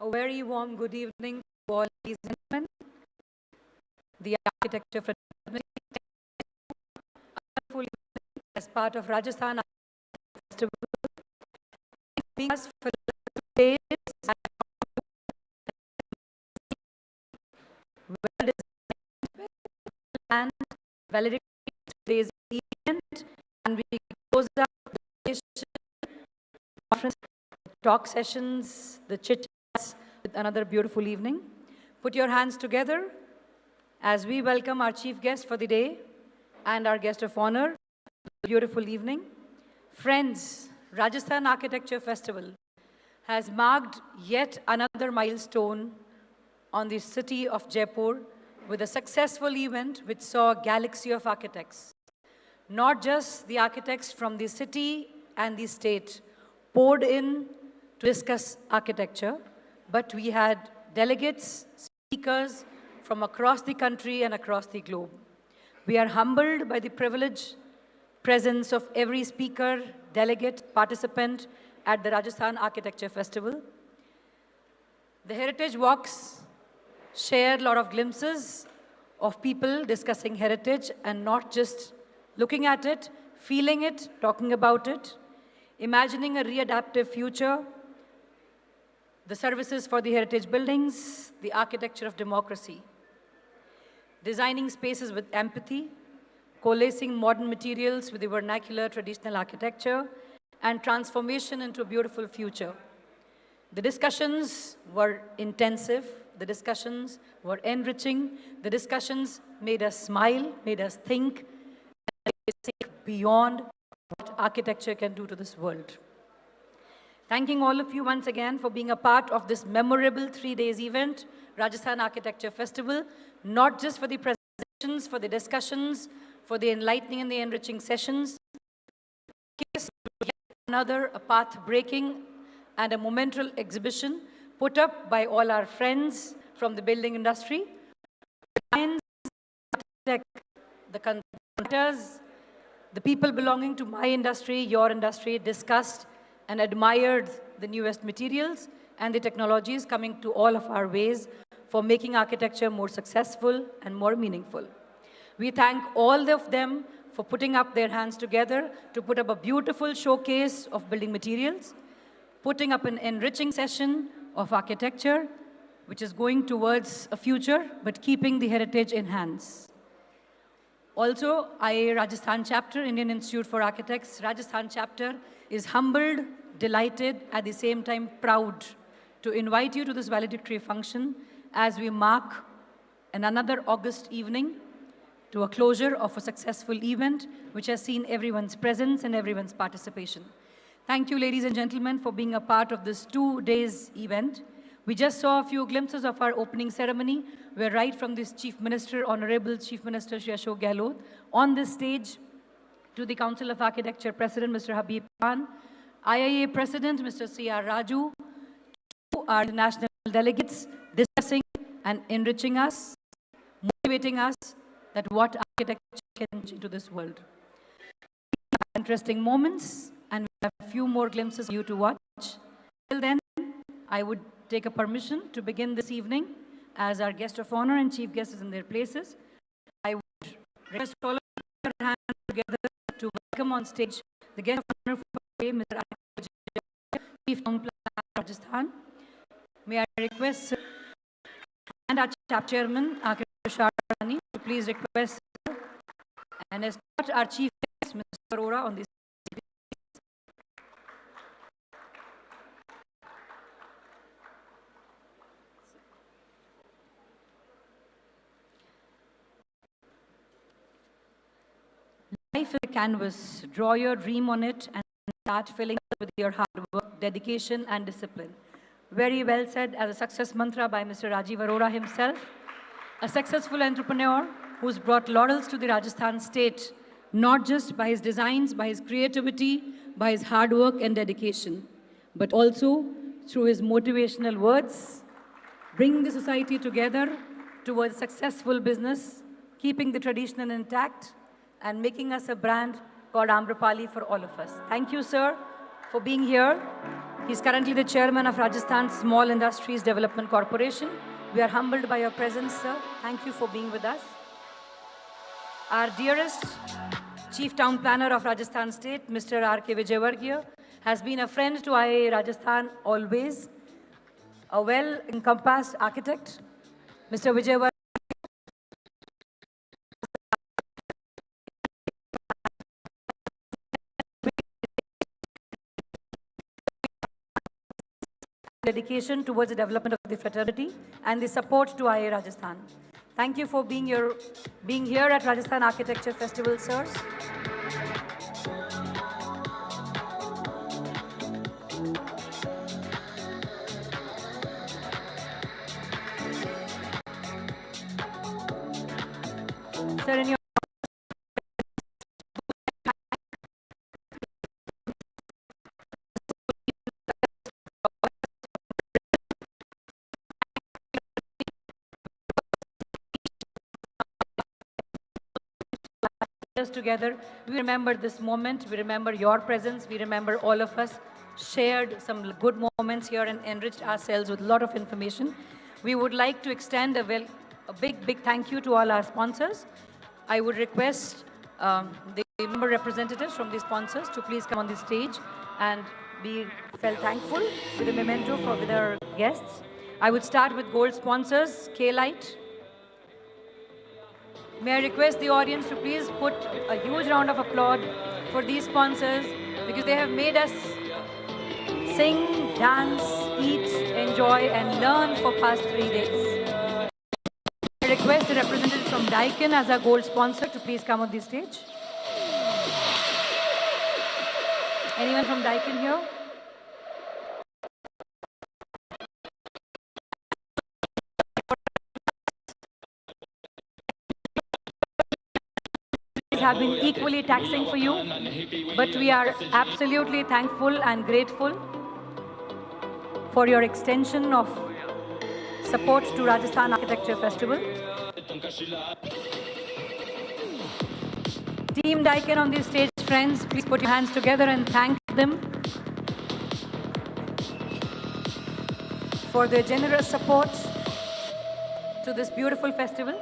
A very warm good evening to all ladies and gentlemen. The architecture fraternity as part of Rajasthan Festival being us for days well designed and Valedictory today's event, and we close up the conference, talk sessions, the chit chats with another beautiful evening. Put your hands together as we welcome our chief guest for the day and our guest of honor. Beautiful evening. Friends, Rajasthan Architecture Festival has marked yet another milestone on the city of Jaipur with a successful event which saw a galaxy of architects. Not just the architects from the city and the state poured in to discuss architecture, but we had delegates, speakers from across the country and across the globe. We are humbled by the privileged presence of every speaker, delegate, participant at the Rajasthan Architecture Festival. The heritage walks share a lot of glimpses of people discussing heritage and not just looking at it, feeling it, talking about it, imagining a readaptive future, the services for the heritage buildings, the architecture of democracy, designing spaces with empathy, coalescing modern materials with the vernacular traditional architecture, and transformation into a beautiful future. The discussions were intensive, the discussions were enriching, the discussions made us smile, made us think beyond what architecture can do to this world. Thanking all of you once again for being a part of this memorable 3 days event, Rajasthan Architecture Festival, not just for the presentations, for the discussions, for the enlightening and the enriching sessions. Another a path-breaking and a monumental exhibition put up by all our friends from the building industry, the contractors, the people belonging to my industry, your industry, discussed and admired the newest materials and the technologies coming to all of our ways for making architecture more successful and more meaningful. We thank all of them for putting up their hands together to put up a beautiful showcase of building materials, putting up an enriching session of architecture, which is going towards a future, but keeping the heritage in hands. Also, IA Rajasthan chapter, Indian Institute for Architects, Rajasthan chapter is humbled, delighted, at the same time proud to invite you to this valedictory function as we mark another August evening to a closure of a successful event which has seen everyone's presence and everyone's participation. Thank you, ladies and gentlemen, for being a part of this 2 days event. We just saw a few glimpses of our opening ceremony, where right from this Chief Minister, Honorable Chief Minister Shri Ashok Gehlot, on this stage to the Council of Architecture President, Mr. Habib Khan, IIA President, Mr. C.R. Raju, to our national delegates discussing and enriching us, motivating us that what architecture can do to this world. Interesting moments, and we have a few more glimpses for you to watch. Till then, I would take a permission to begin this evening as our guest of honor and chief guest is in their places. I would request all of you to put your hands together to welcome on stage the guest of honor for today, Mr. Chief Town Planner of Rajasthan. May I request and our chapter chairman, Architect Sharani, to please request and escort our chief guest, Mr. Arora, on this. Life is a canvas. Draw your dream on it and start filling it with your hard work, dedication, and discipline. Very well said as a success mantra by Mr. Rajiv Arora himself, a successful entrepreneur who's brought laurels to the Rajasthan state, not just by his designs, by his creativity, by his hard work and dedication, but also through his motivational words, bringing the society together towards successful business, keeping the tradition intact, and making us a brand called Amrapali for all of us. Thank you, sir, for being here. He's currently the chairman of Rajasthan Small Industries Development Corporation. We are humbled by your presence, sir. Thank you for being with us. Our dearest Chief Town Planner of Rajasthan State, Mr. R.K. Vijayvargiya, has been a friend to IIA Rajasthan always, a well-encompassed architect. Mr. Vijayvargiya dedication towards the development of the fraternity and the support to IIA Rajasthan. Thank you for being here at Rajasthan Architecture Festival, sirs. Sir, in your together, we remember this moment, we remember your presence, we remember all of us shared some good moments here and enriched ourselves with a lot of information. We would like to extend a big thank you to all our sponsors. I would request the member representatives from the sponsors to please come on the stage and be felt thankful with a memento with our guests. I would start with gold sponsors, K-Light. May I request the audience to please put a huge round of applause for these sponsors because they have made us sing, dance, eat, enjoy and learn for past 3 days. I request the representative from Daikin as our gold sponsor to please come on the stage. Anyone from Daikin here? Have been equally taxing for you, but we are absolutely thankful and grateful for your extension of support to Rajasthan Architecture Festival. Team Daikin on the stage, friends, please put your hands together and thank them for their generous support to this beautiful festival.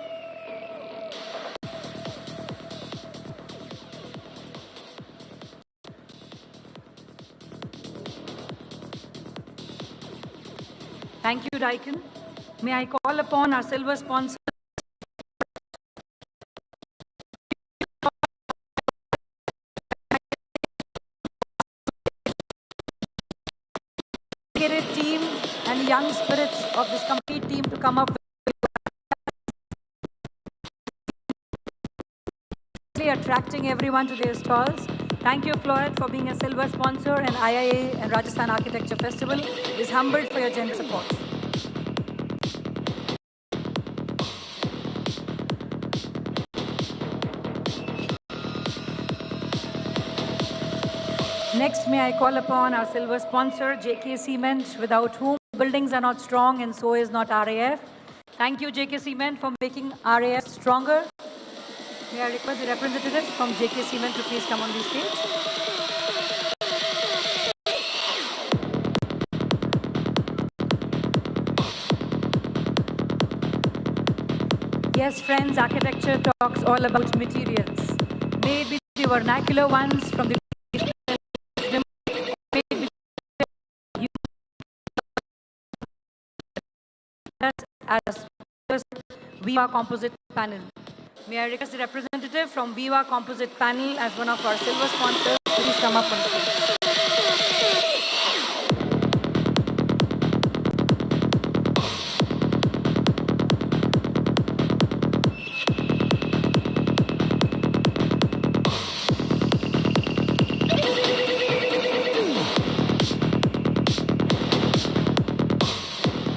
Thank you, Daikin. May I call upon our silver sponsor, team and young spirits of this complete team to come up with attracting everyone to their stalls. Thank you, Floret, for being a silver sponsor, and IIA and Rajasthan Architecture Festival is humbled for your generous support. Next, may I call upon our silver sponsor, JK Cement, without whom buildings are not strong and so is not RAF. Thank you, JK Cement, for making RAF stronger. May I request the representatives from JK Cement to please come on the stage. Yes, friends, architecture talks all about materials. May it be the vernacular ones from the as Viva Composite Panel. May I request the representative from Viva Composite Panel as one of our silver sponsors to please come up on stage.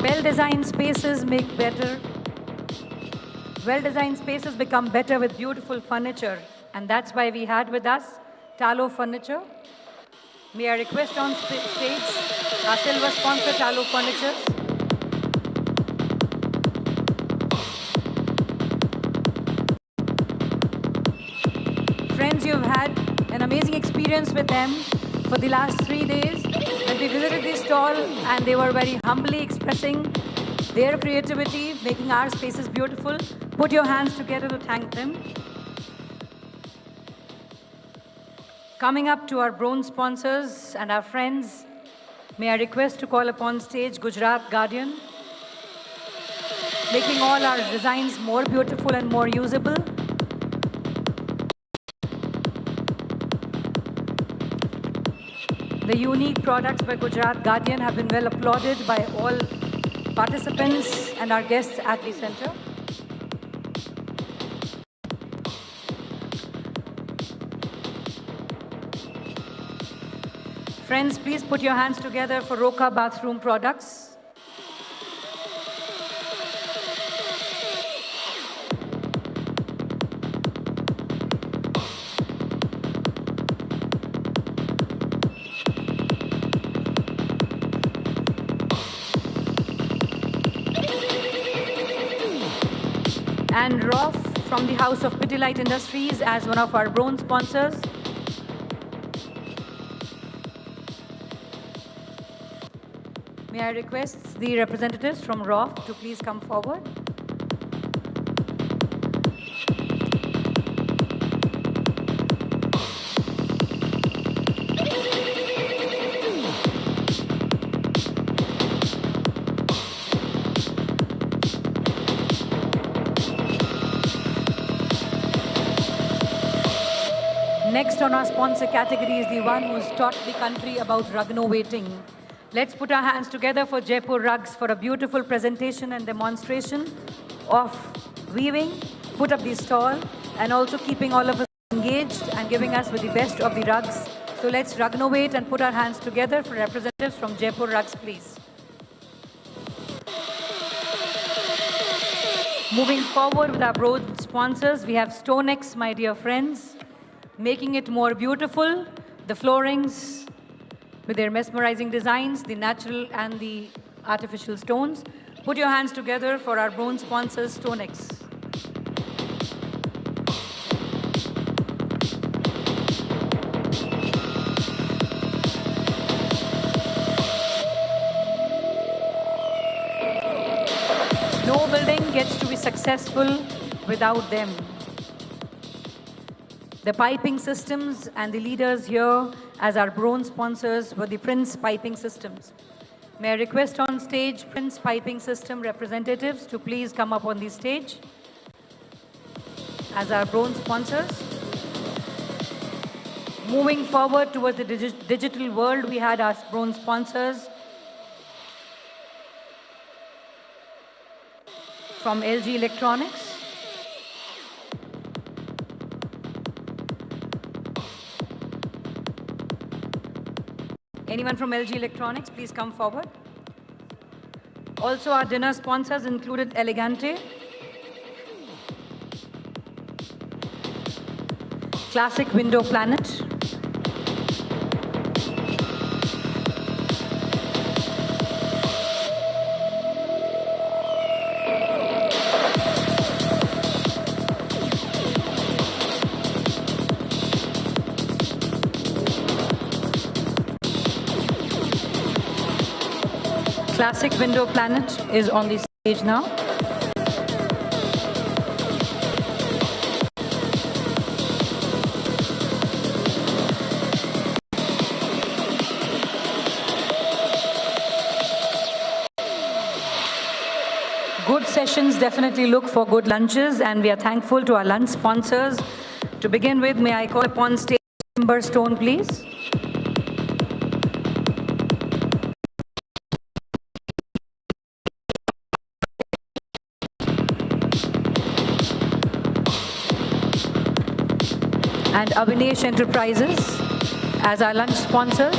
Well-designed spaces make better. Well-designed spaces become better with beautiful furniture, and that's why we had with us Talo Furniture. May I request on stage our silver sponsor, Talo Furniture. Friends, you've had an amazing experience with them. for the last 3 days when we visited the stall, and they were very humbly expressing their creativity, making our spaces beautiful. Put your hands together to thank them. Coming up to our bronze sponsors and our friends, may I request to call upon stage Gujarat Guardian, making all our designs more beautiful and more usable. The unique products by Gujarat Guardian have been well applauded by all participants and our guests at the center. Friends, please put your hands together for Roka bathroom products. And Rof from the House of Citylive Industries as one of our bronze sponsors. May I request the representatives from Rof to please come forward. Next on our sponsor category is the one who's taught the country about rugnovating. Let's put our hands together for Jaipur Rugs for a beautiful presentation and demonstration of weaving. Put up the stall and also keeping all of us engaged and giving us with the best of the rugs. So let's rugnovate and put our hands together for representatives from Jaipur Rugs, please. Moving forward with our broad sponsors, we have StoneX, my dear friends, making it more beautiful. The floorings with their mesmerizing designs, the natural and the artificial stones. Put your hands together for our bronze sponsors, StoneX. No building gets to be successful without them. The piping systems and the leaders here as our bronze sponsors were the Prince Piping Systems. May I request on stage Prince Piping System representatives to please come up on the stage as our bronze sponsors. Moving forward towards the digital world, we had our bronze sponsors from LG Electronics. Anyone from LG Electronics, please come forward. Also, our dinner sponsors included Elegante, Classic Window Planet, Classic Window Planet is on the stage now. Good sessions definitely look for good lunches, and we are thankful to our lunch sponsors. To begin with, may I call upon stage member Stone, please. And Avinash Enterprises as our lunch sponsors.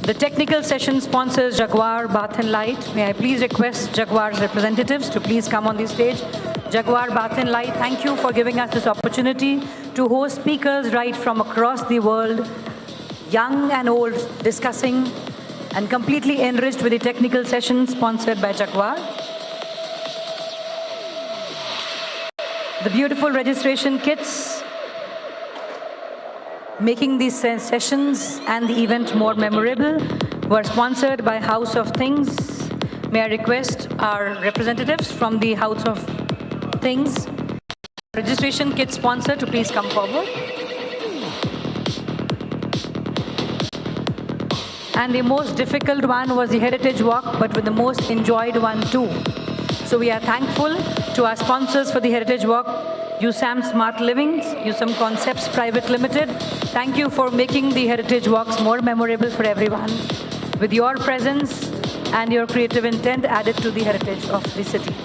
The technical session sponsors Jaguar Bath and Light. May I please request Jaguar's representatives to please come on the stage. Jaguar Bath and Light, thank you for giving us this opportunity to host speakers right from across the world, young and old, discussing and completely enriched with the technical session sponsored by Jaguar. The beautiful registration kits making these sessions and the event more memorable were sponsored by House of Things. May I request our representatives from the House of Things, registration kit sponsor, to please come forward. And the most difficult one was the Heritage Walk, but with the most enjoyed one too. So we are thankful to our sponsors for the Heritage Walk, USAM Smart Livings, USAM Concepts Private Limited. Thank you for making the Heritage Walks more memorable for everyone. With your presence and your creative intent added to the heritage of the city.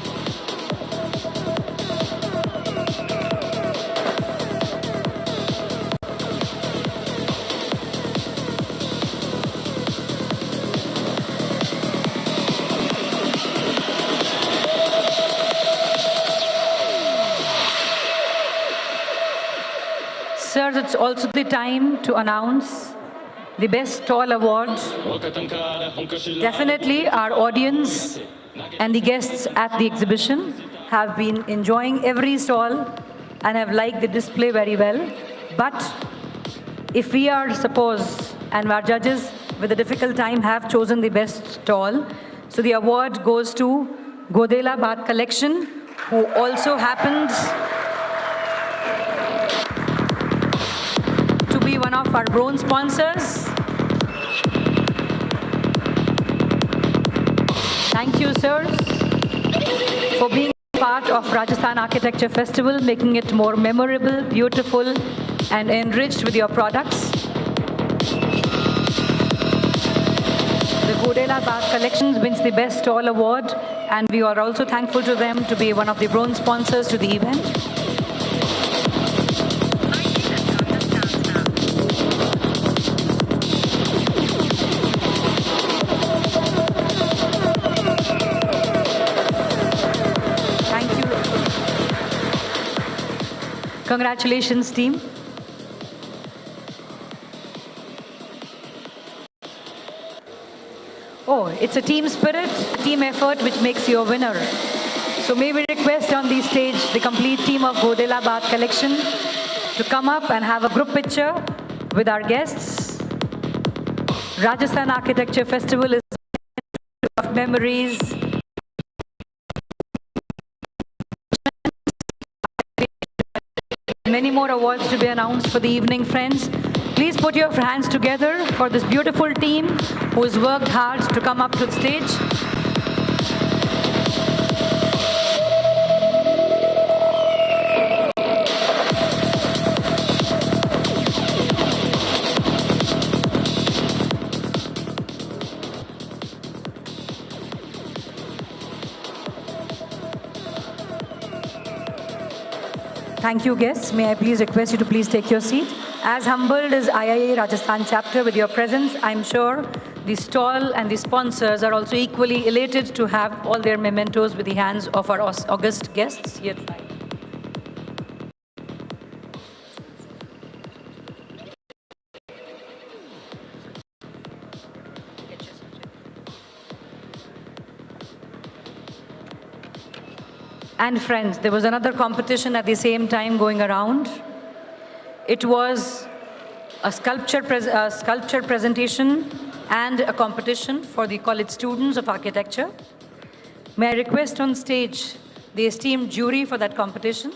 Sirs, it's also the time to announce the Best Stall Award. Definitely our audience and the guests at the exhibition have been enjoying every stall and have liked the display very well. But if we are, suppose, and our judges with a difficult time have chosen the best stall, so the award goes to Godela Baat Collection, who also happens to be one of our bronze sponsors. Thank you, sirs, for being part of Rajasthan Architecture Festival, making it more memorable, beautiful, and enriched with your products. The Godela Baat Collections wins the Best Stall Award, and we are also thankful to them to be one of the bronze sponsors to the event. Congratulations, team. Oh, it's a team spirit, team effort which makes you a winner. So may we request on the stage the complete team of Godela Baat Collection to come up and have a group picture with our guests. Rajasthan Architecture Festival is of memories. Many more awards to be announced for the evening, friends. Please put your hands together for this beautiful team who has worked hard to come up to the stage. Thank you, guests. May I please request you to please take your seat. As humbled as IIA Rajasthan chapter with your presence, I'm sure the stall and the sponsors are also equally elated to have all their mementos with the hands of our august guests here tonight. And friends, there was another competition at the same time going around. It was a sculpture presentation and a competition for the college students of architecture. May I request on stage the esteemed jury for that competition,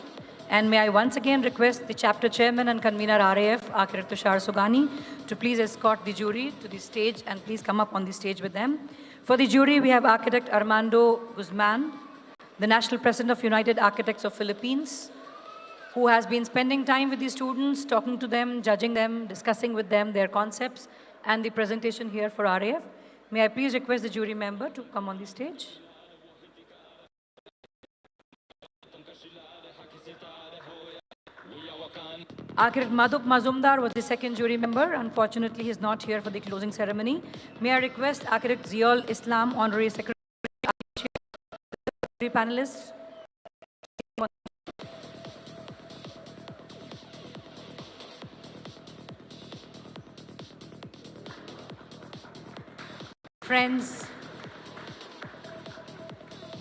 and may I once again request the chapter chairman and convener RAF, Architect Tushar Sugani, to please escort the jury to the stage and please come up on the stage with them. For the jury, we have Architect Armando Guzman, the National President of United Architects of Philippines, who has been spending time with the students, talking to them, judging them, discussing with them their concepts, and the presentation here for RAF. May I please request the jury member to come on the stage? Architect Madhup Mazumdar was the second jury member. Unfortunately, he is not here for the closing ceremony. May I request Architect Ziaul Islam, Honorary Secretary, panelists. Friends,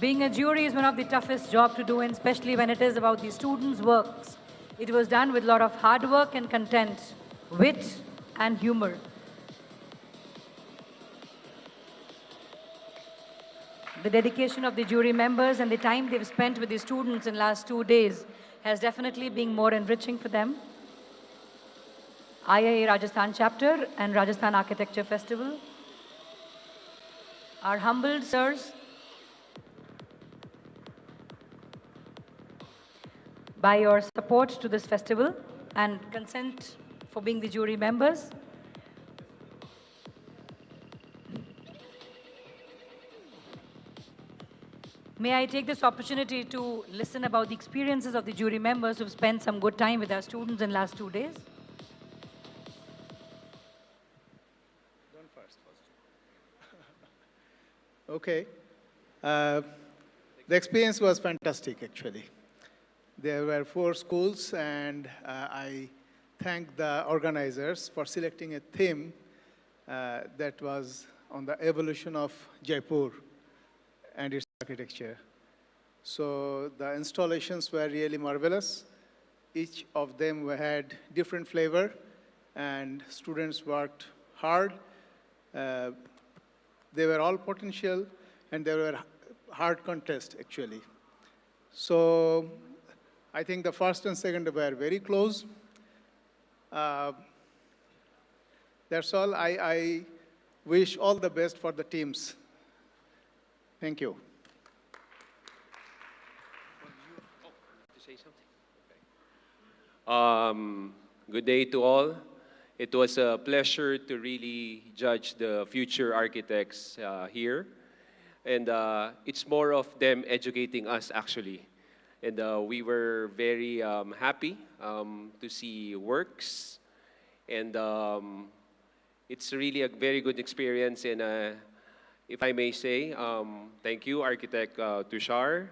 Being a jury is one of the toughest jobs to do, and especially when it is about the students' works. It was done with a lot of hard work and content, wit and humor. The dedication of the jury members and the time they've spent with the students in the last 2 days has definitely been more enriching for them. IIA Rajasthan chapter and Rajasthan Architecture Festival are humbled, sirs, by your support to this festival and consent for being the jury members. May I take this opportunity to listen about the experiences of the jury members who've spent some good time with our students in the last 2 days? Okay. The experience was fantastic, actually. There were 4 schools, and I thank the organizers for selecting a theme that was on the evolution of Jaipur and its architecture. So the installations were really marvelous. Each of them had different flavor, and students worked hard. They were all potential, and they were hard contest, actually. So I think the first and second were very close. That's all. I wish all the best for the teams. Thank you. Good day to all. It was a pleasure to really judge the future architects here. And it's more of them educating us, actually. And we were very happy to see works. And it's really a very good experience. And if I may say, thank you, Architect Tushar.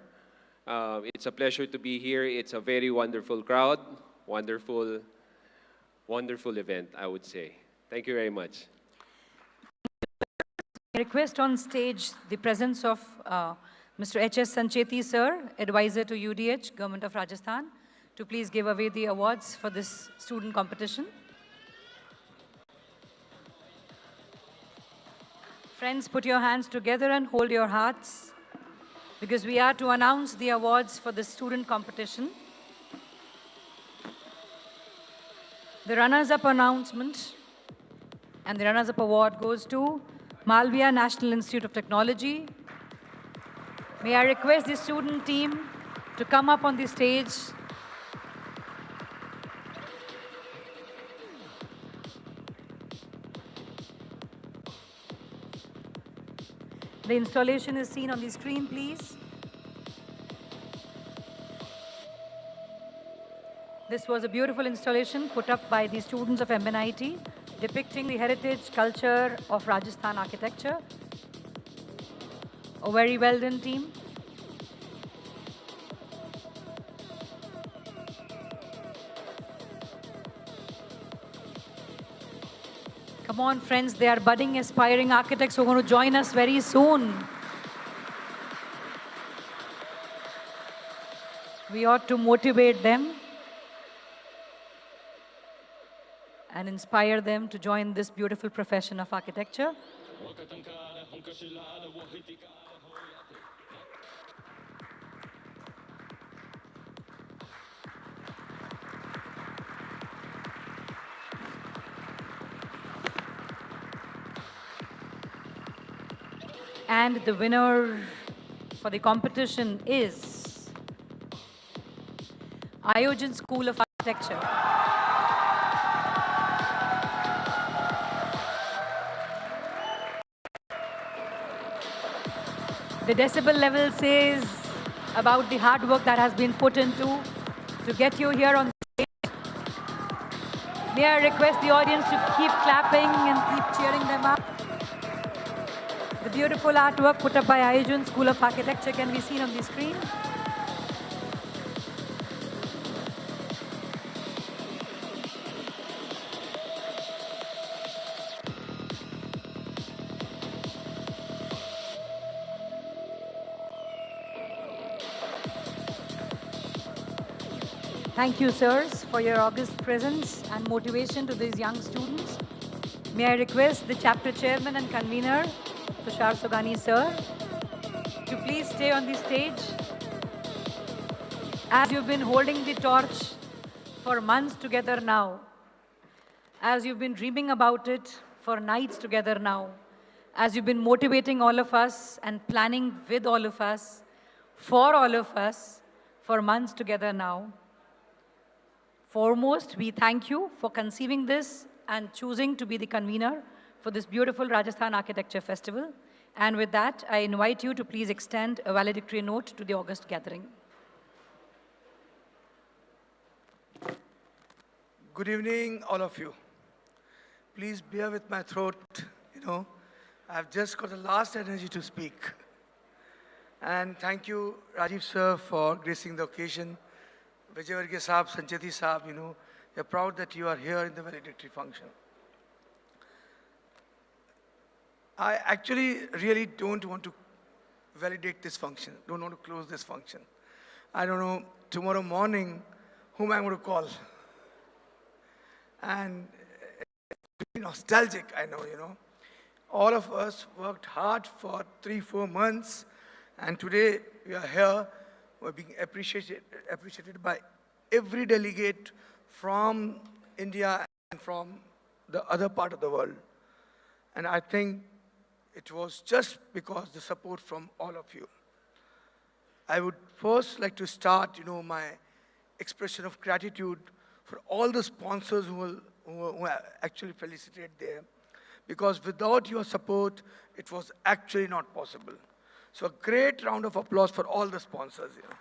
It's a pleasure to be here. It's a very wonderful crowd, wonderful event, I would say. Thank you very much. I request on stage the presence of Mr. H.S. Sancheti, sir, advisor to UDH, Government of Rajasthan, to please give away the awards for this student competition. Friends, put your hands together and hold your hearts, because we are to announce the awards for the student competition. The runners-up announcement and the runners-up award goes to Malviya National Institute of Technology. May I request the student team to come up on the stage. The installation is seen on the screen, please. This was a beautiful installation put up by the students of MNIT, depicting the heritage culture of Rajasthan architecture. A very well done, team. Come on, friends, they are budding, aspiring architects who are going to join us very soon. We ought to motivate them and inspire them to join this beautiful profession of architecture. And the winner for the competition is Ayojan School of Architecture. The decibel level says about the hard work that has been put into to get you here on stage. May I request the audience to keep clapping and keep cheering them up. The beautiful artwork put up by Ayojan School of Architecture can be seen on the screen. Thank you, sirs, for your august presence and motivation to these young students. May I request the chapter chairman and convener, Tushar Sogani, sir, to please stay on the stage. As you've been holding the torch for months together now, as you've been dreaming about it for nights together now, as you've been motivating all of us and planning with all of us, for all of us, for months together now. Foremost, we thank you for conceiving this and choosing to be the convener for this beautiful Rajasthan Architecture Festival. And with that, I invite you to please extend a valedictory note to the August gathering. Good evening, all of you. Please bear with my throat, I've just got the last energy to speak. And thank you, Rajiv sir, for gracing the occasion. Vijay Varghese Saab, Sancheti Saab, we're proud that you are here in the valedictory function. I actually really don't want to validate this function, don't want to close this function. I don't know tomorrow morning whom I'm going to call. And it's nostalgic, I know, All of us worked hard for 3-4 months, and today we are here. We're being appreciated by every delegate from India and from the other part of the world. And I think it was just because the support from all of you. I would first like to start, my expression of gratitude for all the sponsors who actually felicitate there. Because without your support, it was actually not possible. So a great round of applause for all the sponsors here.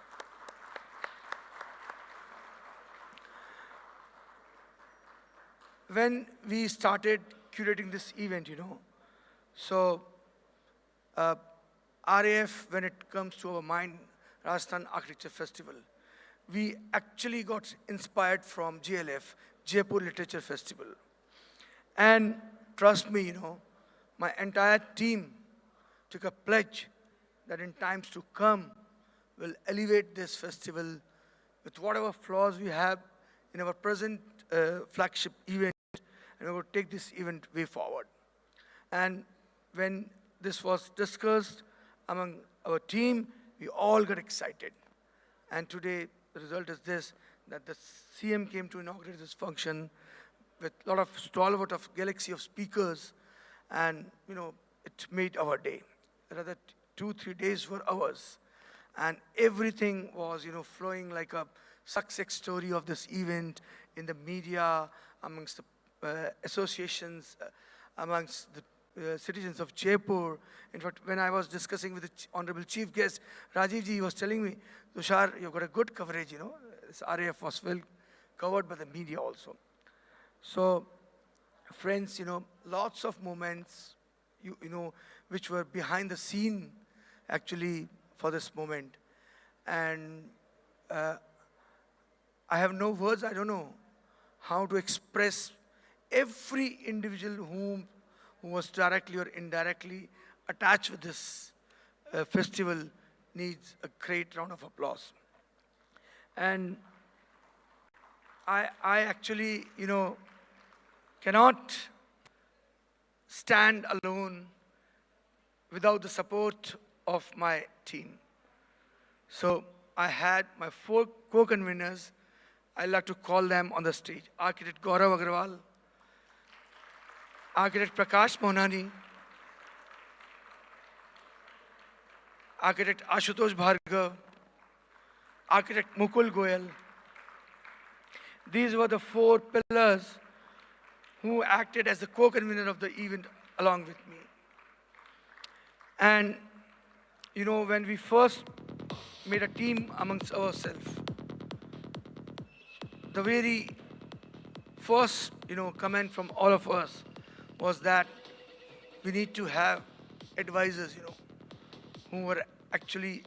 When we started curating this event, so RAF, when it comes to our mind, Rajasthan Architecture Festival, we actually got inspired from GLF, Jaipur Literature Festival. And trust me, my entire team took a pledge that in times to come, we'll elevate this festival with whatever flaws we have in our present flagship event, and we will take this event way forward. And when this was discussed among our team, we all got excited. And today, the result is this, that the CM came to inaugurate this function with a lot of stalwart of galaxy of speakers, and it made our day. Rather, 2-3 days were ours, and everything was flowing like a success story of this event in the media, amongst the associations, amongst the citizens of Jaipur. In fact, when I was discussing with the honorable chief guest, Rajiv ji, he was telling me, Tushar, you've got a good coverage, This RAF was well covered by the media also. So, friends, lots of moments, which were behind the scene, actually, for this moment. And I have no words, I don't know how to express every individual who was directly or indirectly attached with this festival needs a great round of applause. And I actually, cannot stand alone without the support of my team. So I had my 4 co-conveners. I'd like to call them on the stage. Architect Gaurav Agrawal, Architect Prakash Mohnani, Architect Ashutosh Bhargav, Architect Mukul Goyal. These were the 4 pillars who acted as the co-convener of the event along with me. And, when we first made a team amongst ourselves, the very first, comment from all of us was that we need to have advisors, who were actually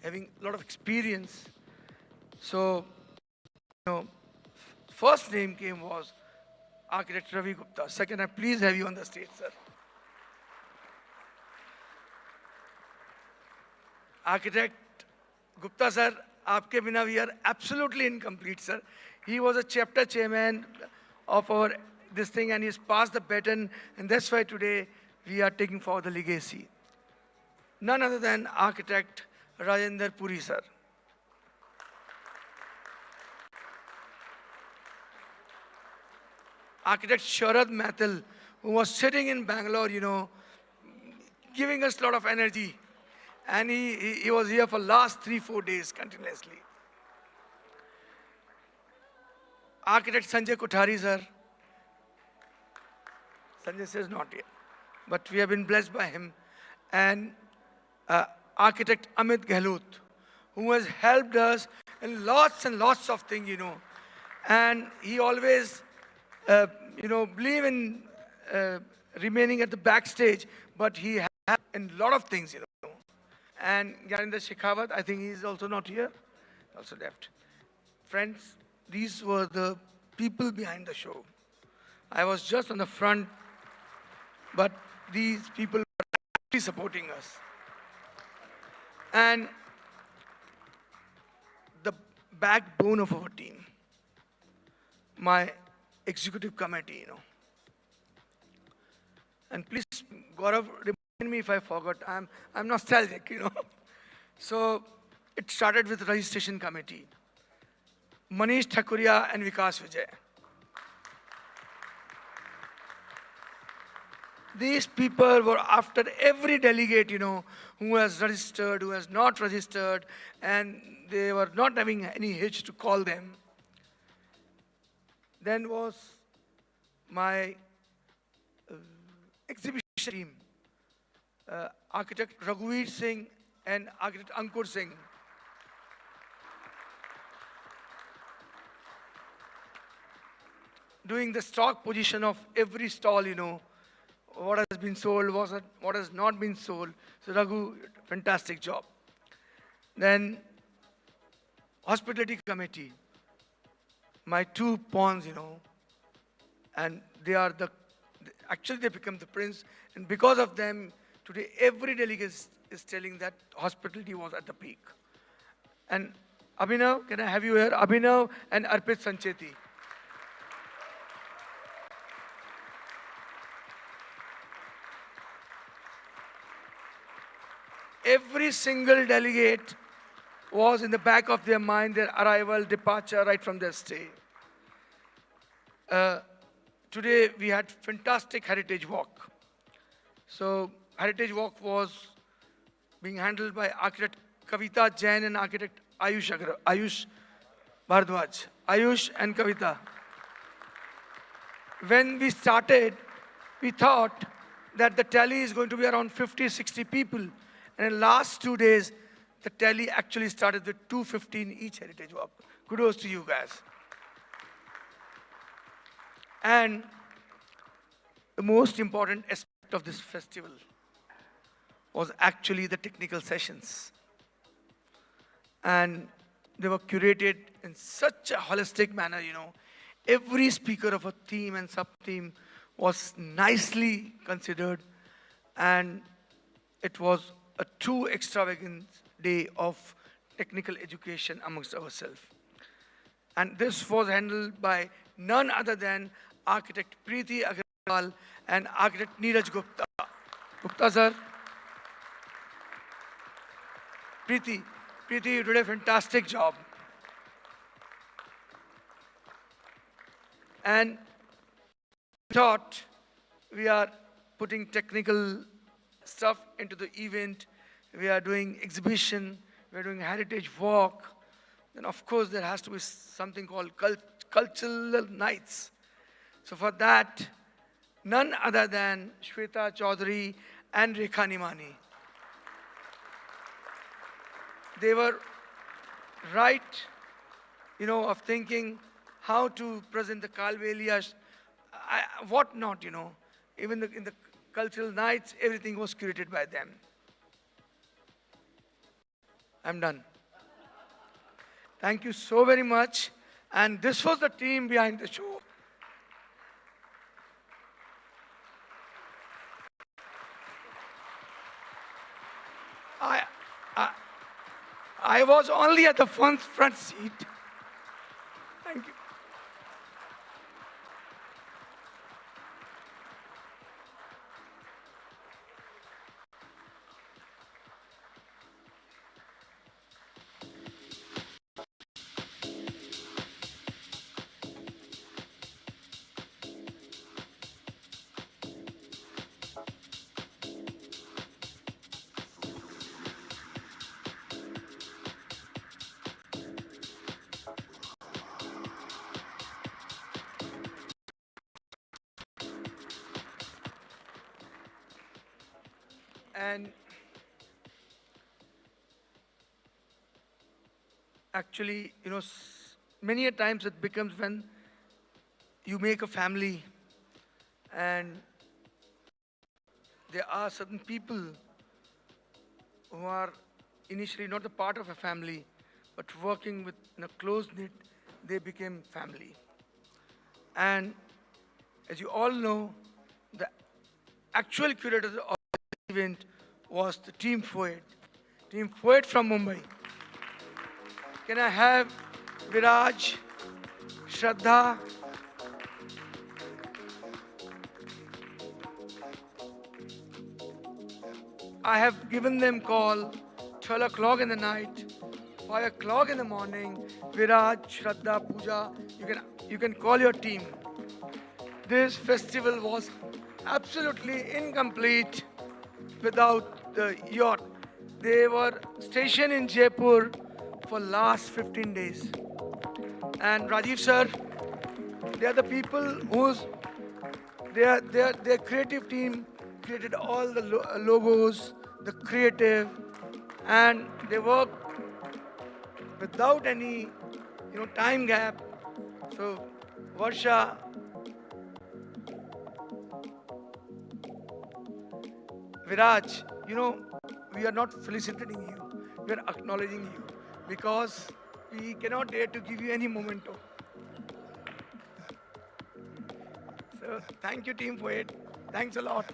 having a lot of experience. So, first name came was Architect Ravi Gupta. Second, I please have you on the stage, sir. Architect Gupta, sir, आपके बिना we are absolutely incomplete, sir. He was a chapter chairman of our this thing, and he's passed the baton, and that's why today we are taking forward the legacy. None other than architect Rajendra Puri, sir. Architect Sharad Mathil, who was sitting in Bangalore, giving us a lot of energy. And he was here for last 3-4 days continuously. Architect Sanjay Kothari, sir. Sanjay sir is not here, but we have been blessed by him. And architect Amit Gehlot, who has helped us in lots and lots of things, And he always, believe in remaining at the backstage, but he has in a lot of things, And Gyaninder Shekhawat, I think he's also not here, also left. Friends, these were the people behind the show. I was just on the front, but these people were actually supporting us. And the backbone of our team, my executive committee, And please, Gaurav, remind me if I forgot. I'm nostalgic, So it started with registration committee. Manish Thakuria and Vikas Vijay. These people were after every delegate, who has registered, who has not registered, and they were not having any hitch to call them. Then was my exhibition team, architect Raghuveer Singh and architect Ankur Singh. Doing the stock position of every stall, what has been sold, what has not been sold. So Raghu, fantastic job. Then hospitality committee, my two pawns, and they are actually they become the prince. And because of them, today every delegate is telling that hospitality was at the peak. And Abhinav, can I have you here? Abhinav and Arpit Sancheti. Every single delegate was in the back of their mind, their arrival, departure, right from their stay. Today, we had fantastic Heritage Walk. So, Heritage Walk was being handled by architect Kavita Jain and architect Ayush Bhardwaj. Ayush and Kavita. When we started, we thought that the tally is going to be around 50, 60 people. And in the last 2 days, the tally actually started with 215 each Heritage Walk. Kudos to you guys. And the most important aspect of this festival was actually the technical sessions. And they were curated in such a holistic manner, Every speaker of a theme and sub-theme was nicely considered. And it was a true extravagant day of technical education amongst ourselves. And this was handled by none other than architect Preeti Agarwal and architect Neeraj Gupta. Gupta sir. Preeti, you did a fantastic job. And we thought we are putting technical stuff into the event. We are doing exhibition. We are doing heritage walk. Then, of course, there has to be something called cultural nights. So for that, none other than Shweta Chaudhary and Rekha Nimani. They were right, of thinking how to present the Kalvelias, what not, Even in the cultural nights, everything was curated by them. I'm done. Thank you so very much. And this was the team behind the show. I was only at the front seat. Thank you. And actually, many a times it becomes when you make a family and there are certain people who are initially not a part of a family, but working with in a close-knit, they became family. And as you all know, the actual curator of the event was the Team Poet from Mumbai. Can I have Viraj, Shraddha? I have given them call 12 o'clock in the night, 5 o'clock in the morning. Viraj, Shraddha, Pooja, you can call your team. This festival was absolutely incomplete without the yacht. They were stationed in Jaipur for last 15 days. And Rajiv sir, they are the people whose their creative team created all the logos, the creative, and they work without any time gap. So Varsha, Viraj, we are not felicitating you, we are acknowledging you because we cannot dare to give you any memento. So thank you, Team Poet. Thanks a lot.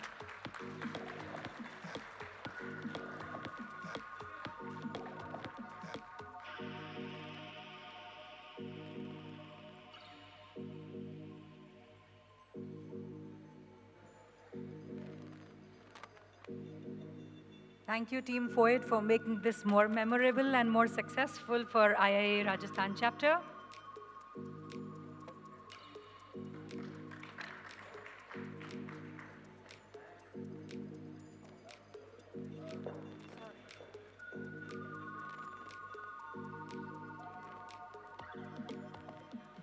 Thank you, Team Poet, for making this more memorable and more successful for IIA Rajasthan chapter.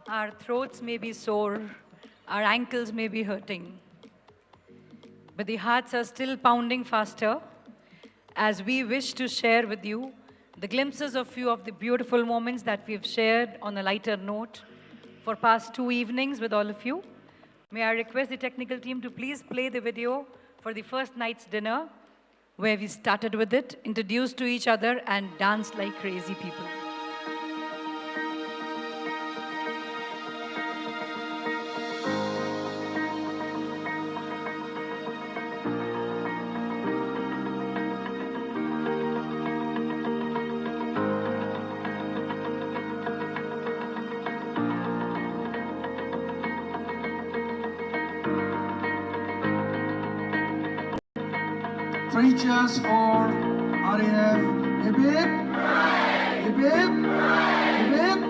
Our throats may be sore, our ankles may be hurting, but the hearts are still pounding faster as we wish to share with you the glimpses of few of the beautiful moments that we've shared on a lighter note for past 2 evenings with all of you. May I request the technical team to please play the video for the first night's dinner, where we started with it, introduced to each other and danced like crazy people. Three cheers for RAF. Hip hip. Hip hip. Hip hip.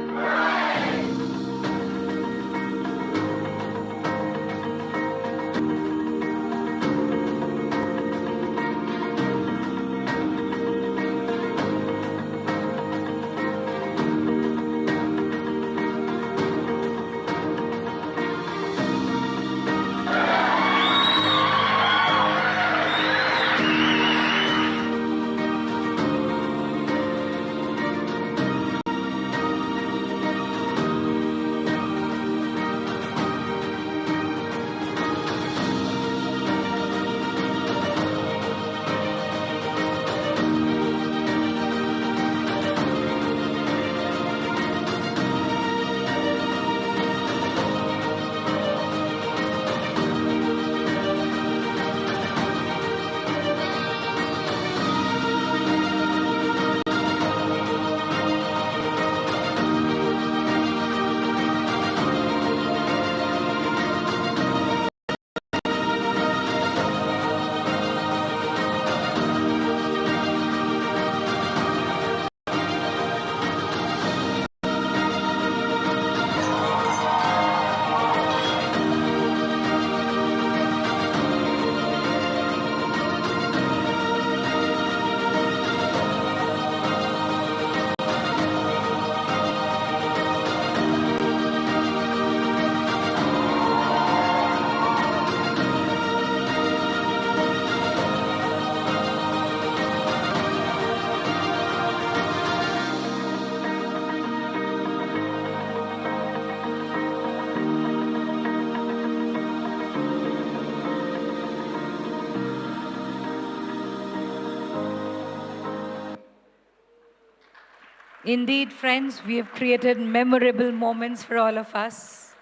Indeed, friends, we have created memorable moments for all of us.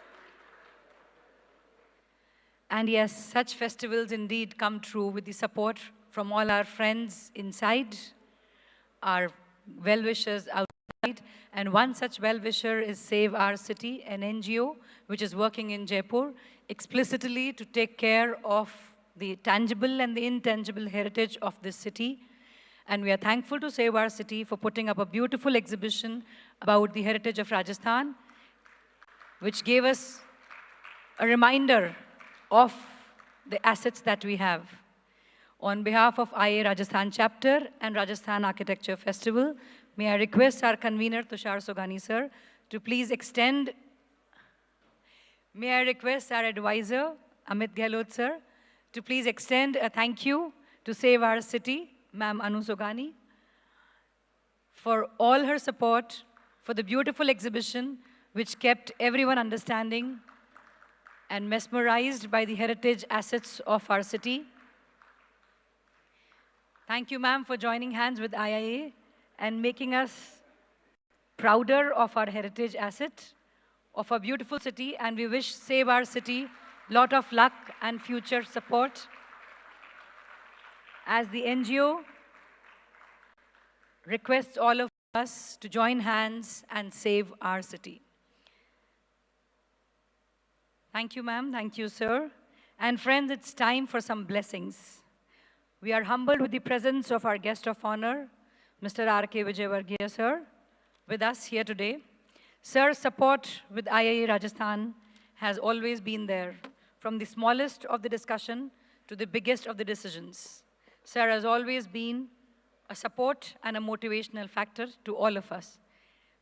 And yes, such festivals indeed come true with the support from all our friends inside, our well-wishers outside. And one such well-wisher is Save Our City, an NGO which is working in Jaipur explicitly to take care of the tangible and the intangible heritage of this city. And we are thankful to Save Our City for putting up a beautiful exhibition about the heritage of Rajasthan, which gave us a reminder of the assets that we have. On behalf of IA Rajasthan chapter and Rajasthan Architecture Festival, may I request our convener, Tushar Sogani sir, to please extend, may I request our advisor, Amit Gehlot sir, to please extend a thank you to Save Our City, Ma'am Anu Sogani, for all her support, for the beautiful exhibition which kept everyone understanding and mesmerized by the heritage assets of our city. Thank you, ma'am, for joining hands with IIA and making us prouder of our heritage asset, of our beautiful city, and we wish Save Our City lot of luck and future support. As the NGO requests all of us to join hands and save our city. Thank you, ma'am. Thank you, sir. And friends, it's time for some blessings. We are humbled with the presence of our guest of honor, Mr. R.K. Vijayvargiya, sir, with us here today. Sir's support with IIA Rajasthan has always been there, from the smallest of the discussion to the biggest of the decisions. Sir has always been a support and a motivational factor to all of us.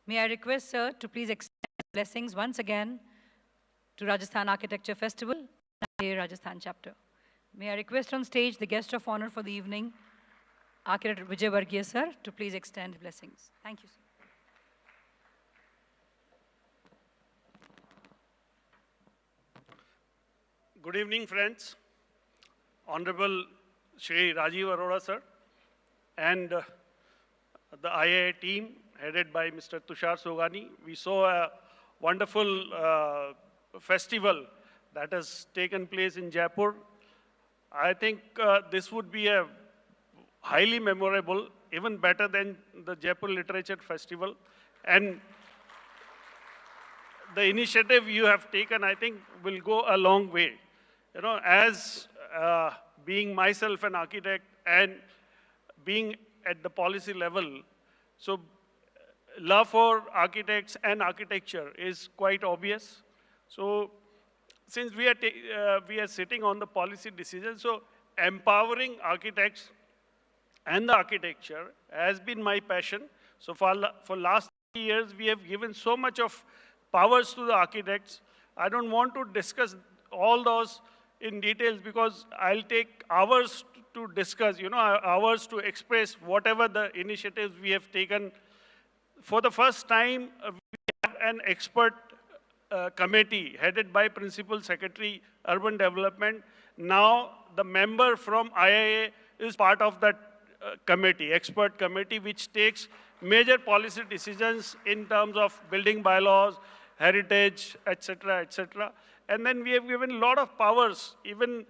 May I request, sir, to please extend blessings once again to Rajasthan Architecture Festival and IIA Rajasthan chapter. May I request on stage the guest of honor for the evening, Architect Vijayvargiya, sir, to please extend blessings. Thank you, sir. Good evening, friends. Honorable Shri Rajiv Arora, sir, and the IIA team headed by Mr. Tushar Sogani. We saw a wonderful festival that has taken place in Jaipur. I think this would be a highly memorable, even better than the Jaipur Literature Festival. And the initiative you have taken, I think, will go a long way. You know, as being myself an architect and being at the policy level, so love for architects and architecture is quite obvious. So since we are sitting on the policy decision, so empowering architects and the architecture has been my passion. So for last 3 years, we have given so much of powers to the architects. I don't want to discuss all those in details because I'll take hours to discuss, hours to express whatever the initiatives we have taken. For the first time, we have an expert committee headed by Principal Secretary Urban Development. Now the member from IIA is part of that committee, expert committee, which takes major policy decisions in terms of building bylaws, heritage, etc., etc. And then we have given a lot of powers, even,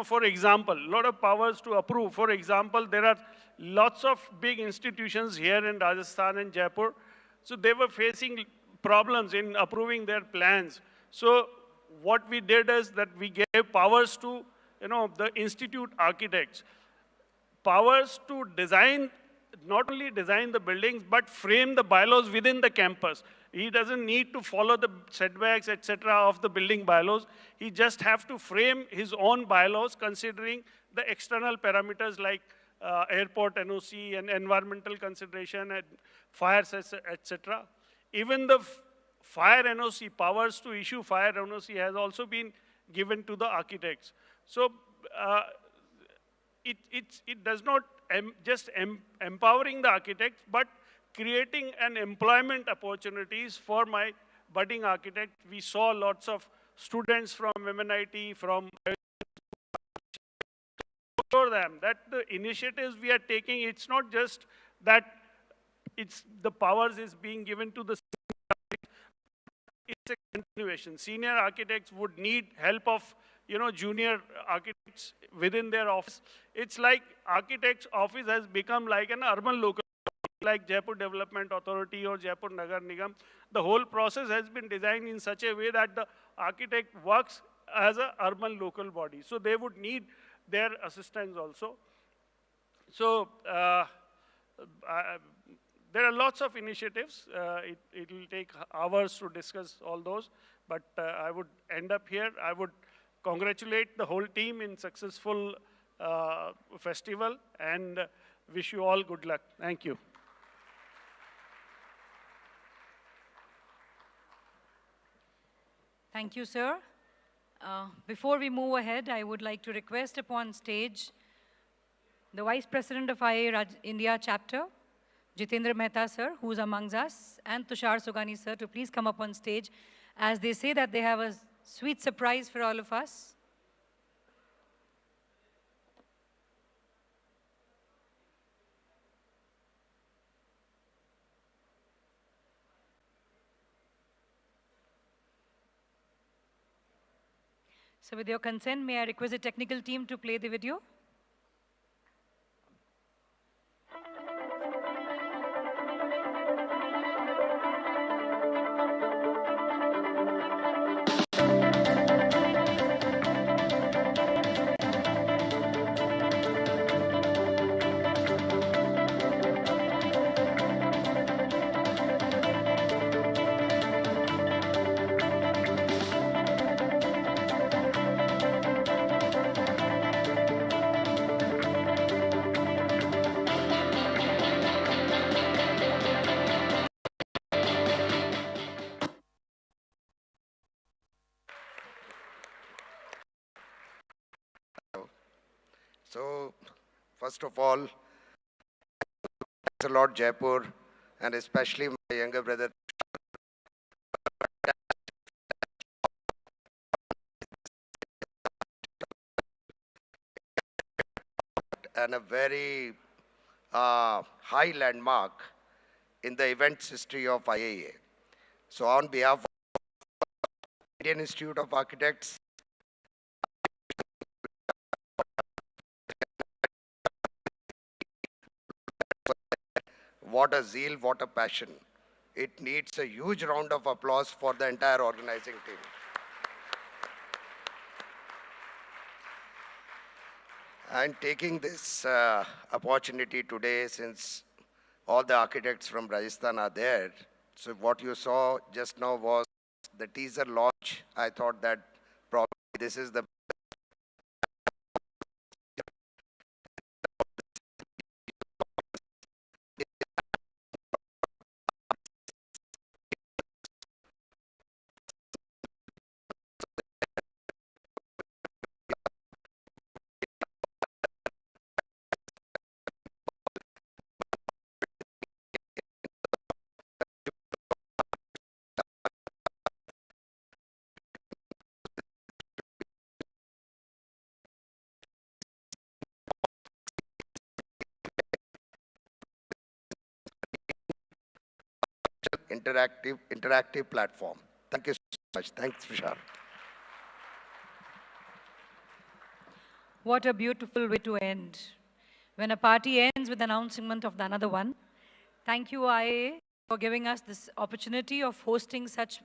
for example, a lot of powers to approve. For example, there are lots of big institutions here in Rajasthan and Jaipur. So they were facing problems in approving their plans. So what we did is that we gave powers to, the institute architects, powers to design, not only design the buildings, but frame the bylaws within the campus. He doesn't need to follow the setbacks, etc. of the building bylaws. He just have to frame his own bylaws considering the external parameters like airport NOC and environmental consideration and fires, etc. Even the fire NOC, powers to issue fire NOC has also been given to the architects. So it does not just empowering the architects, but creating an employment opportunities for my budding architect. We saw lots of students from MNIT, from show them that the initiatives we are taking, it's not just that the powers is being given to the, it's a continuation. Senior architects would need help of, junior architects within their office. It's like architect's office has become like an urban local, like Jaipur Development Authority or Jaipur Nagar Nigam. The whole process has been designed in such a way that the architect works as an urban local body. So they would need their assistance also. So there are lots of initiatives. It will take hours to discuss all those, but I would end up here. I would congratulate the whole team in successful festival and wish you all good luck. Thank you. Thank you, sir. Before we move ahead, I would like to request upon stage the Vice President of IA India Chapter, Jitendra Mehta, sir, who's amongst us, and Tushar Sogani, sir, to please come up on stage as they say that they have a sweet surprise for all of us. So with your consent, may I request the technical team to play the video? So, first of all, thanks a lot, Jaipur, and especially my younger brother. And a very high landmark in the events history of IAA. So, on behalf of Indian Institute of Architects, what a zeal, what a passion. It needs a huge round of applause for the entire organizing team. I'm taking this opportunity today since all the architects from Rajasthan are there. So what you saw just now was the teaser launch. I thought that probably this is the interactive platform. Thank you so much. Thanks, Tushar. What a beautiful way to end. When a party ends with the announcement of the another one. Thank you, IA, for giving us this opportunity of hosting such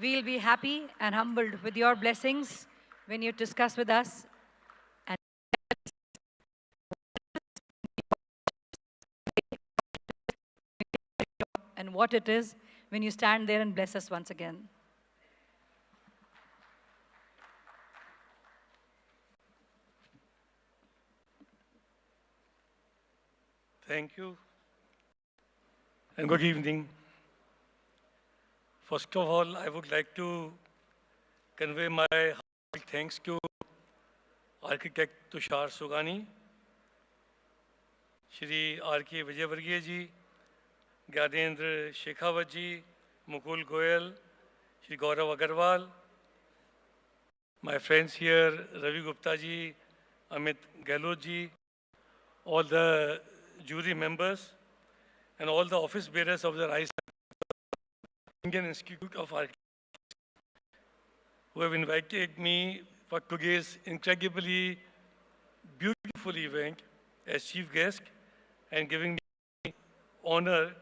We'll be happy and humbled with your blessings when you discuss with us and what it is when you stand there and bless us once again. Thank you. and good evening. First of all, I would like to convey my heartfelt thanks to architect Tushar Sugani, Shri R.K. Vijayvargiya ji, Gyanendra Shekhawat ji, Mukul Goyal, Shri Gaurav Agarwal, my friends here, Ravi Gupta ji, Amit Gehlot ji, all the jury members, and all the office bearers of the Rajasthan Indian Institute of Architecture who have invited me for today's incredibly beautiful event as chief guest and giving me honor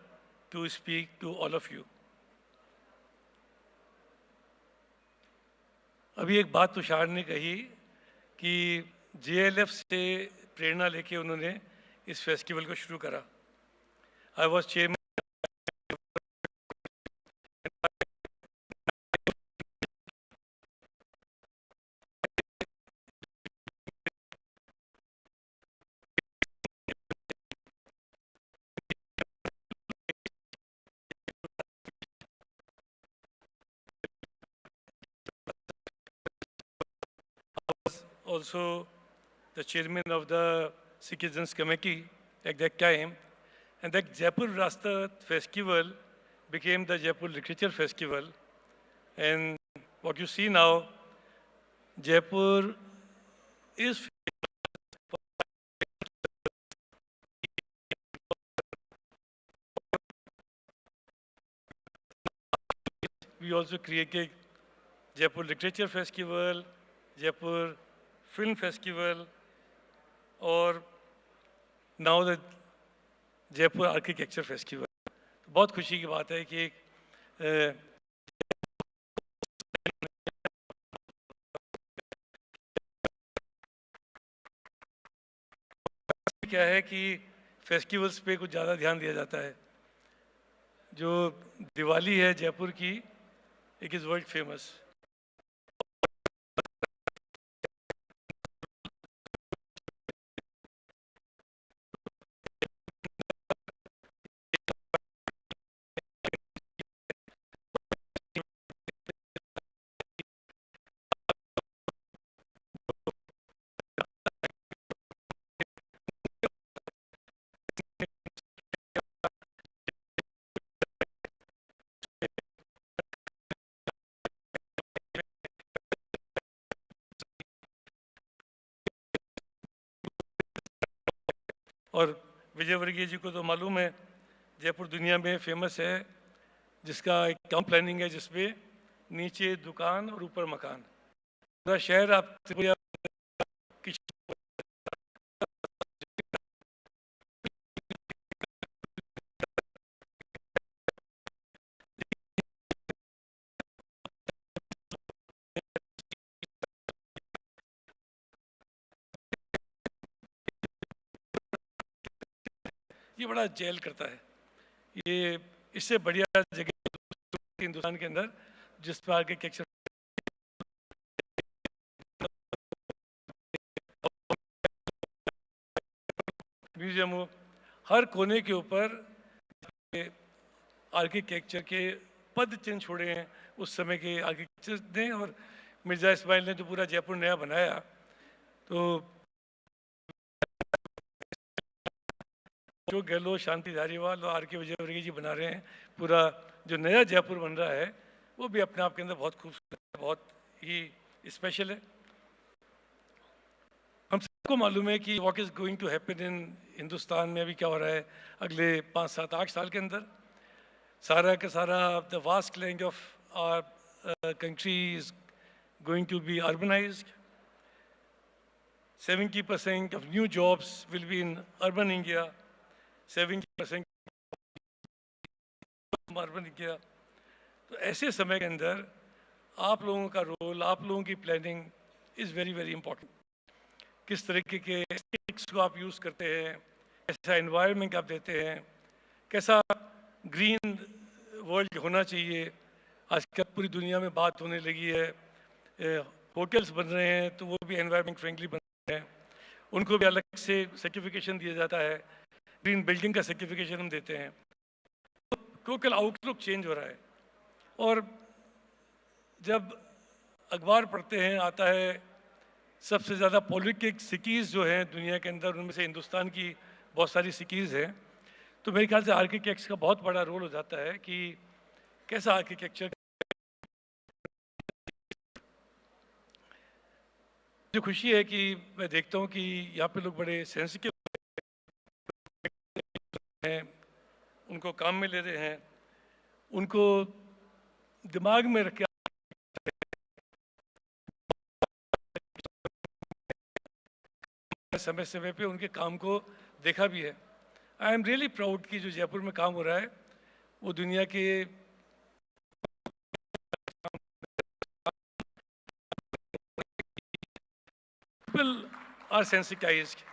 to speak to all of you. अभी एक बात तुषार ने कही कि JLF से प्रेरणा लेके उन्होंने इस फेस्टिवल को शुरू करा. I was chairman. Also the chairman of the Citizens Committee at that time, and that Jaipur Rasta Festival became the Jaipur Literature Festival. And what you see now, Jaipur is we also created Jaipur Literature Festival, Jaipur Film Festival, or now the Jaipur Architecture Festival. बहुत खुशी की बात है कि क्या है कि festivals पे कुछ ज़्यादा ध्यान दिया जाता है. जो दिवाली है जयपुर की, इट इज़ वर्ल्ड फेमस. और विजयवर्गीय जी को तो मालूम है जयपुर दुनिया में फेमस है जिसका एक टाउन प्लानिंग है जिसमें नीचे दुकान और ऊपर मकान. पूरा शहर आप त्रिपुरा ये बड़ा जेल करता है. ये इससे बढ़िया जगह हिंदुस्तान के अंदर जिस पर आर्किटेक्चर म्यूजियम हो, हर कोने के ऊपर आर्किटेक्चर के पद चिन्ह छोड़े हैं उस समय के आर्किटेक्चर ने. और मिर्जा इस्माइल ने तो पूरा जयपुर नया बनाया. तो जो गहलोत, शांति धारीवाल और R.K. विजयवर्गीय जी बना रहे हैं, पूरा जो नया जयपुर बन रहा है वो भी अपने आप के अंदर बहुत खूबसूरत है, बहुत ही स्पेशल है. हम सबको मालूम है कि what is going to happen in Hindustan में अभी क्या हो रहा है अगले 5, 7, 8 साल के अंदर. सारा का सारा the vast land of our country is going to be urbanised. 70% of new jobs will be in urban India. 70% urban किया. तो ऐसे समय के अंदर आप लोगों का रोल, आप लोगों की planning is very very important. किस तरीके के एस्थेटिक्स को आप यूज़ करते हैं, कैसा एनवायरनमेंट आप देते हैं, कैसा ग्रीन वर्ल्ड होना चाहिए. आजकल पूरी दुनिया में बात होने लगी है, होटल्स बन रहे हैं तो वो भी एनवायरनमेंट फ्रेंडली बन रहे हैं, उनको भी अलग से सर्टिफिकेशन दिया जाता है. ग्रीन बिल्डिंग का सर्टिफिकेशन हम देते हैं. टोटल आउटलुक चेंज हो रहा है। और जब अखबार पढ़ते हैं आता है सबसे ज़्यादा पॉलिटिक सिटीज़ जो हैं दुनिया के अंदर, उनमें से हिंदुस्तान की बहुत सारी सिटीज़ हैं, तो मेरे ख्याल से आर्किटेक्ट्स का बहुत बड़ा रोल हो जाता है कि कैसा आर्किटेक्चर। मुझे खुशी है कि मैं देखता हूँ कि यहाँ पे लोग बड़े सेंसिटिव हैं, उनको काम में ले रहे हैं, उनको दिमाग में रख के समय समय पे उनके काम को देखा भी है। आई एम रियली प्राउड कि जो जयपुर में काम हो रहा है वो दुनिया के पीपल आर सेंसिटाइज्ड।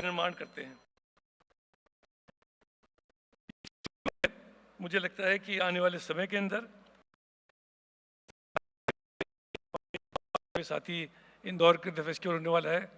निर्माण करते हैं। मुझे लगता है कि आने वाले समय के अंदर साथ ही इंदौर के फेस्टिवल होने वाला है।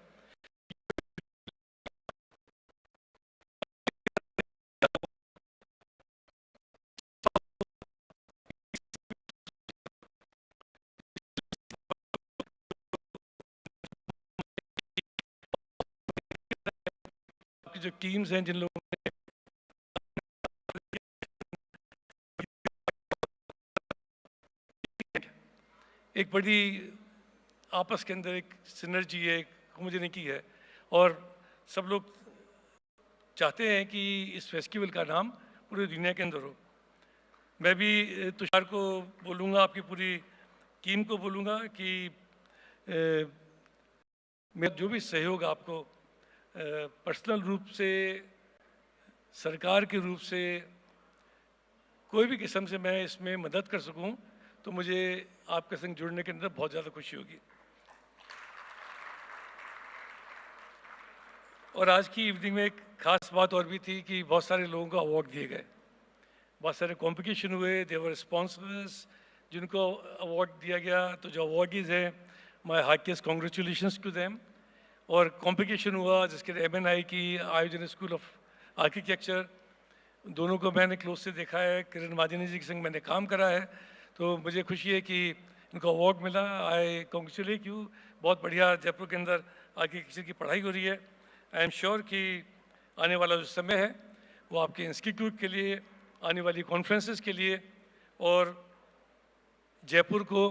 जो टीम्स हैं जिन लोगों ने एक बड़ी आपस के अंदर एक सिनर्जी है, एक होमोजेनिटी की है, और सब लोग चाहते हैं कि इस फेस्टिवल का नाम पूरी दुनिया के अंदर हो। मैं भी तुषार को बोलूँगा, आपकी पूरी टीम को बोलूँगा कि मेरा जो भी सहयोग आपको पर्सनल रूप से, सरकार के रूप से, कोई भी किस्म से मैं इसमें मदद कर सकूं, तो मुझे आपके संग जुड़ने के अंदर बहुत ज़्यादा खुशी होगी। और आज की इवनिंग में एक खास बात और भी थी कि बहुत सारे लोगों को अवार्ड दिए गए, बहुत सारे कॉम्पिटिशन हुए, देवर स्पॉन्सर्स जिनको अवार्ड दिया गया। तो जो अवार्डीज हैं, माई हार्टिएस्ट कॉन्ग्रेचुलेशंस टू देम। और कॉम्पिटिशन हुआ जिसके MNI की आयोजन स्कूल ऑफ आर्किटेक्चर, दोनों को मैंने क्लोज से देखा है, किरण महाजनी जी के संग मैंने काम करा है, तो मुझे खुशी है कि इनको अवार्ड मिला। I congratulate you. बहुत बढ़िया जयपुर के अंदर आर्किटेक्चर की पढ़ाई हो रही है। आई एम श्योर कि आने वाला जो समय है वो आपके इंस्टीट्यूट के लिए, आने वाली कॉन्फ्रेंसेस के लिए, और जयपुर को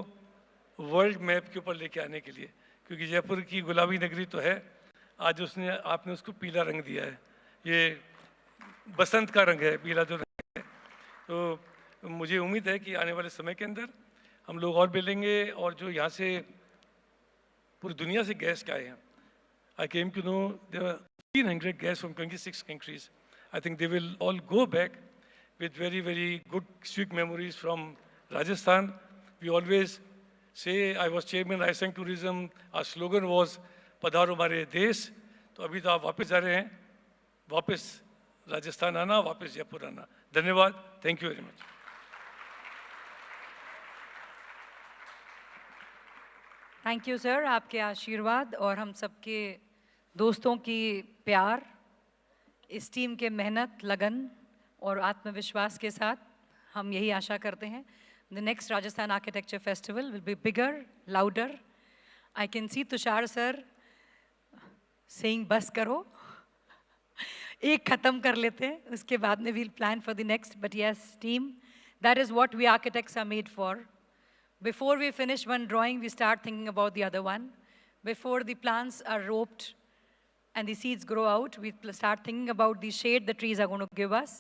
वर्ल्ड मैप के ऊपर लेके आने के लिए, क्योंकि जयपुर की गुलाबी नगरी तो है, आज आपने उसको पीला रंग दिया है। ये बसंत का रंग है, पीला जो रंग है। तो मुझे उम्मीद है कि आने वाले समय के अंदर हम लोग और मिलेंगे। और जो यहाँ से पूरी दुनिया से गेस्ट आए हैं, I came to know there were 1,300 guests from 26 countries. I think they will all go back with very, very good, sweet memories from Rajasthan. We always say, I was chairman Rajasthan Tourism, our slogan was, पधारो हमारे देश। तो अभी तो आप वापस जा रहे हैं, वापस राजस्थान आना, वापस जयपुर आना। धन्यवाद, thank you very much. Thank you sir, आपके आशीर्वाद और हम सबके दोस्तों की प्यार, इस टीम के मेहनत, लगन और आत्मविश्वास के साथ हम यही आशा करते हैं the next Rajasthan architecture festival will be bigger, louder. I can see Tushar sir saying बस करो, एक ख़त्म कर लेते हैं, उसके बाद में we'll plan for the next. But yes team, that is what we architects are made for. Before we finish one drawing, we start thinking about the other one. Before the plants are roped and the seeds grow out, we start thinking about the shade the trees are going to give us.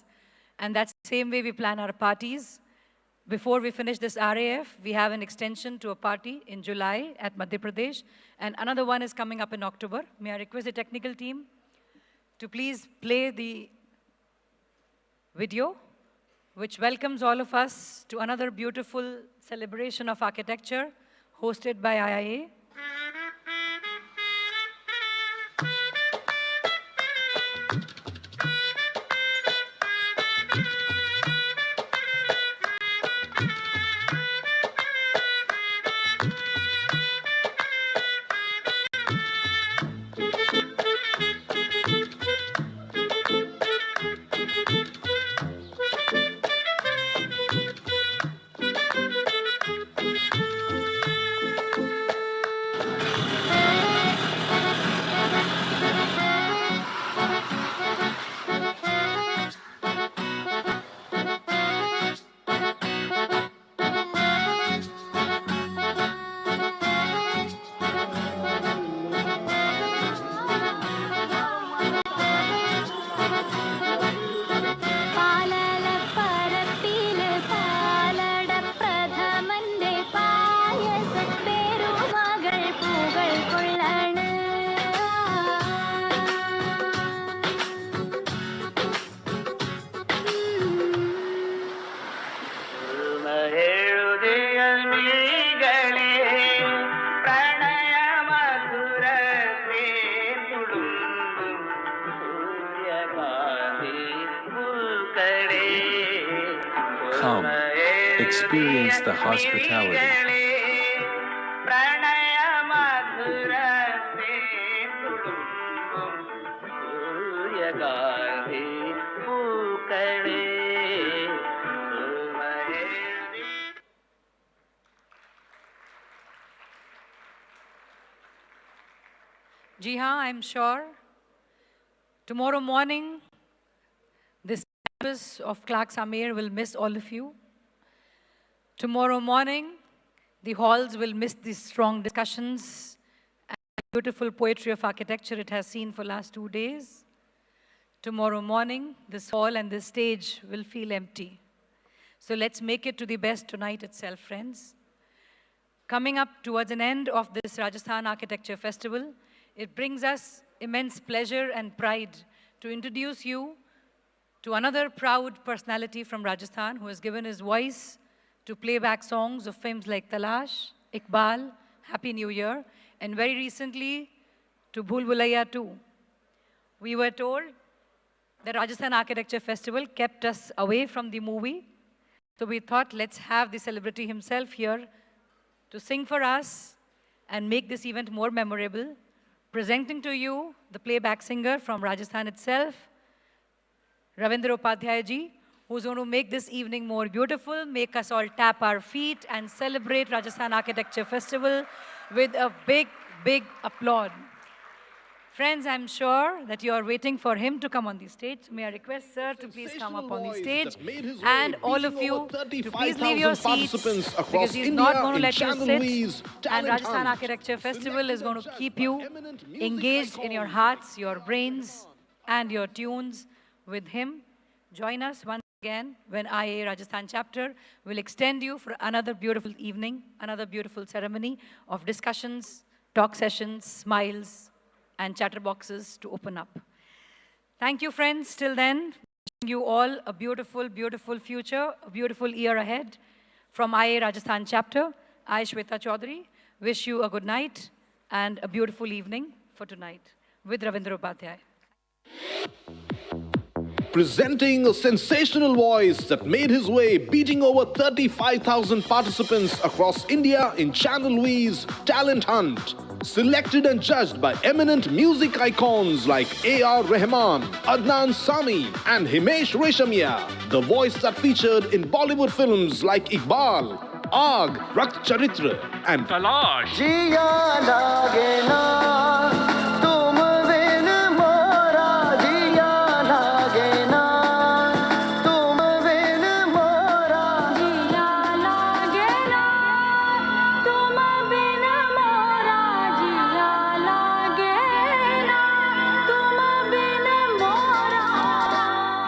And that's the same way we plan our parties. Before we finish this RAF, we have an extension to a party in July at Madhya Pradesh. And another one is coming up in October. May I request the technical team to please play the video, which welcomes all of us to another beautiful celebration of architecture hosted by IIA. Come, experience the hospitality. Ji haan, I'm sure tomorrow morning, this campus of Clarks Amir will miss all of you. Tomorrow morning, the halls will miss these strong discussions and beautiful poetry of architecture it has seen for last 2 days. Tomorrow morning, this hall and this stage will feel empty. So let's make it to the best tonight itself, friends. Coming up towards an end of this Rajasthan Architecture Festival, it brings us immense pleasure and pride to introduce you to another proud personality from Rajasthan who has given his voice to playback songs of films like Talash, Iqbal, Happy New Year, and very recently to Bhool Bhulaiya 2. We were told that Rajasthan Architecture Festival kept us away from the movie, so we thought let's have the celebrity himself here to sing for us and make this event more memorable. Presenting to you the playback singer from Rajasthan itself, Ravindra Upadhyay ji, who's going to make this evening more beautiful, make us all tap our feet and celebrate Rajasthan Architecture Festival with a big, big applause. Friends, I'm sure that you are waiting for him to come on the stage. May I request, sir, to please come up on the stage. And all of you to please leave your seats because he's not going to let you sit. And Rajasthan Architecture Festival is going to keep you engaged in your hearts, your brains, and your tunes with him. Join us once again when IA Rajasthan chapter will extend you for another beautiful evening, another beautiful ceremony of discussions, talk sessions, smiles, and chatterboxes to open up. Thank you, friends. Till then, wishing you all a beautiful, beautiful future, a beautiful year ahead. From IA Rajasthan chapter, I, Shweta Chaudhary, wish you a good night and a beautiful evening for tonight with Ravindra Upadhyay. Presenting a sensational voice that made his way beating over 35,000 participants across India in Channel V's Talent Hunt. Selected and judged by eminent music icons like A.R. Rahman, Adnan Sami and Himesh Reshamia. The voice that featured in Bollywood films like Iqbal, Aag, Rakt Charitra and Talash.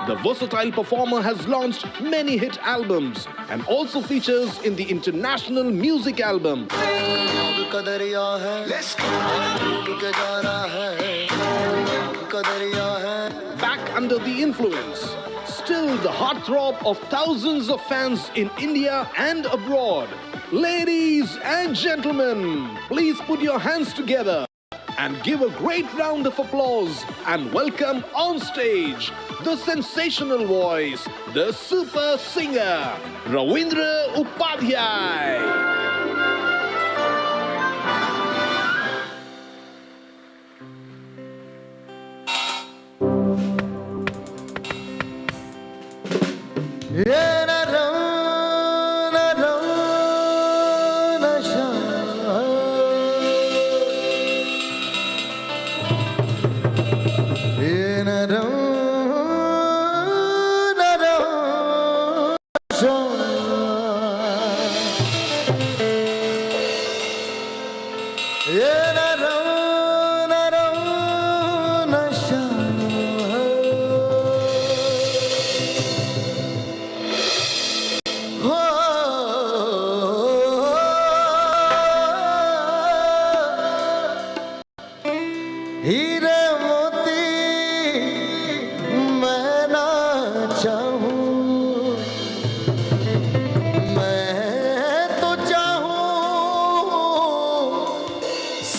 The versatile performer has launched many hit albums and also features in the International Music Album. Back under the influence, still the heartthrob of thousands of fans in India and abroad. Ladies and gentlemen, please put your hands together and give a great round of applause and welcome on stage the sensational voice, the super singer, Ravindra Upadhyay.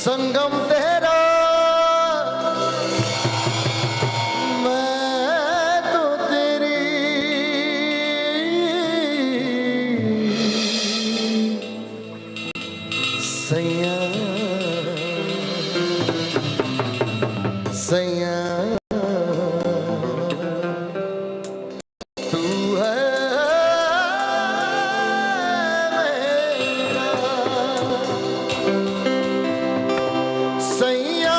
संग सैया सैया तू है मेरा सैया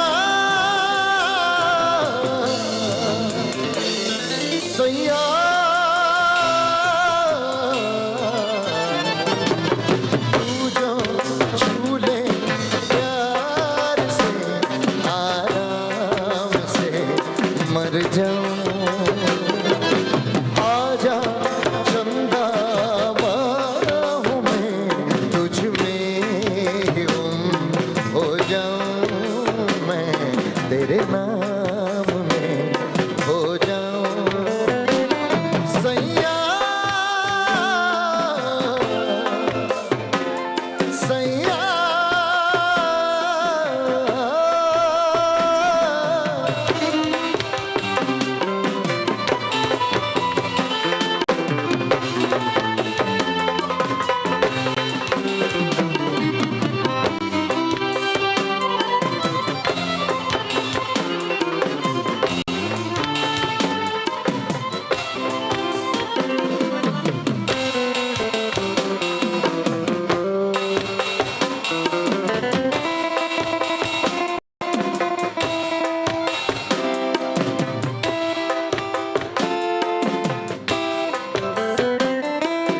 सैया तू जो छू ले प्यार से आराम से मर जाऊं आजा चंदा बाहों में तुझ में गुम हो जाऊं मैं तेरे नाम में हो जाऊं सैया सैया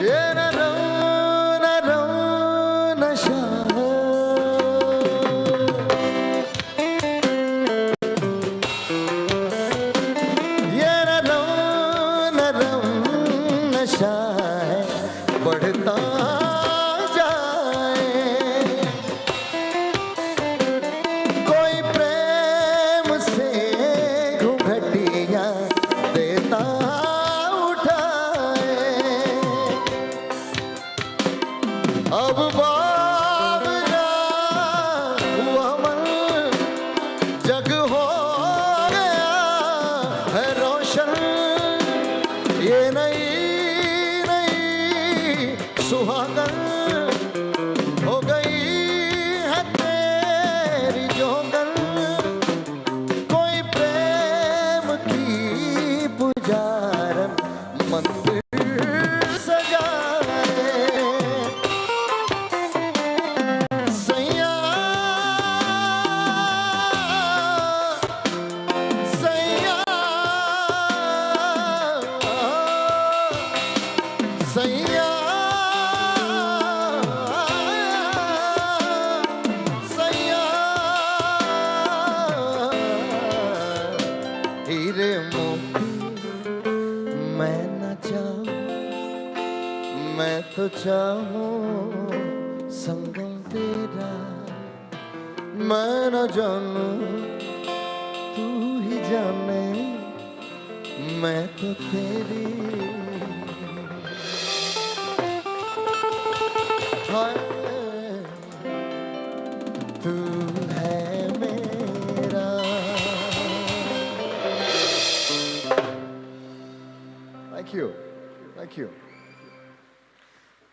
ये न रो नशा ये न रो नशा है बढ़ता जाए कोई प्रेम से घूंघटिया देता उठाए अब बावरा हुआ मन जग हो गया है रोशन ये नई सुहागन हो गई है तेरी जोगन कोई प्रेम की पुजारन मंदिर सजाए सैया सैया सैया सैया हीरे मोती मैं न चाहूं मैं तो चाहूं संगम तेरा मैं न जानूं तू ही जाने मैं तो तेरी हाय तू है मेरा थैंक यू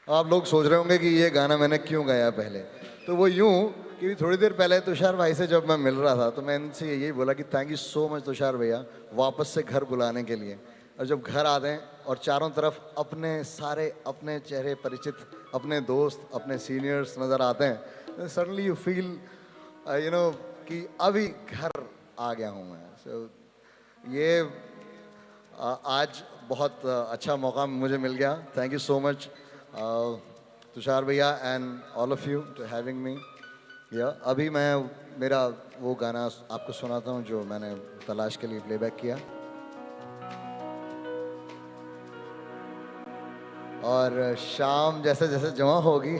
आप लोग सोच रहे होंगे कि ये गाना मैंने क्यों गाया पहले तो वो यूं कि थोड़ी देर पहले तुषार भाई से जब मैं मिल रहा था तो मैं इनसे यही बोला कि thank you so much Tushar भैया वापस से घर बुलाने के लिए और जब घर आते हैं और चारों तरफ अपने सारे अपने चेहरे परिचित अपने दोस्त अपने सीनियर्स नज़र आते हैं suddenly you feel you know कि अभी घर आ गया हूँ मैं सो ये आज बहुत अच्छा मौका मुझे मिल गया thank you so much Tushar भैया and all of you to having me या अभी मैं मेरा वो गाना आपको सुनाता हूँ जो मैंने तलाश के लिए प्लेबैक किया और शाम जैसे जैसे जमा होगी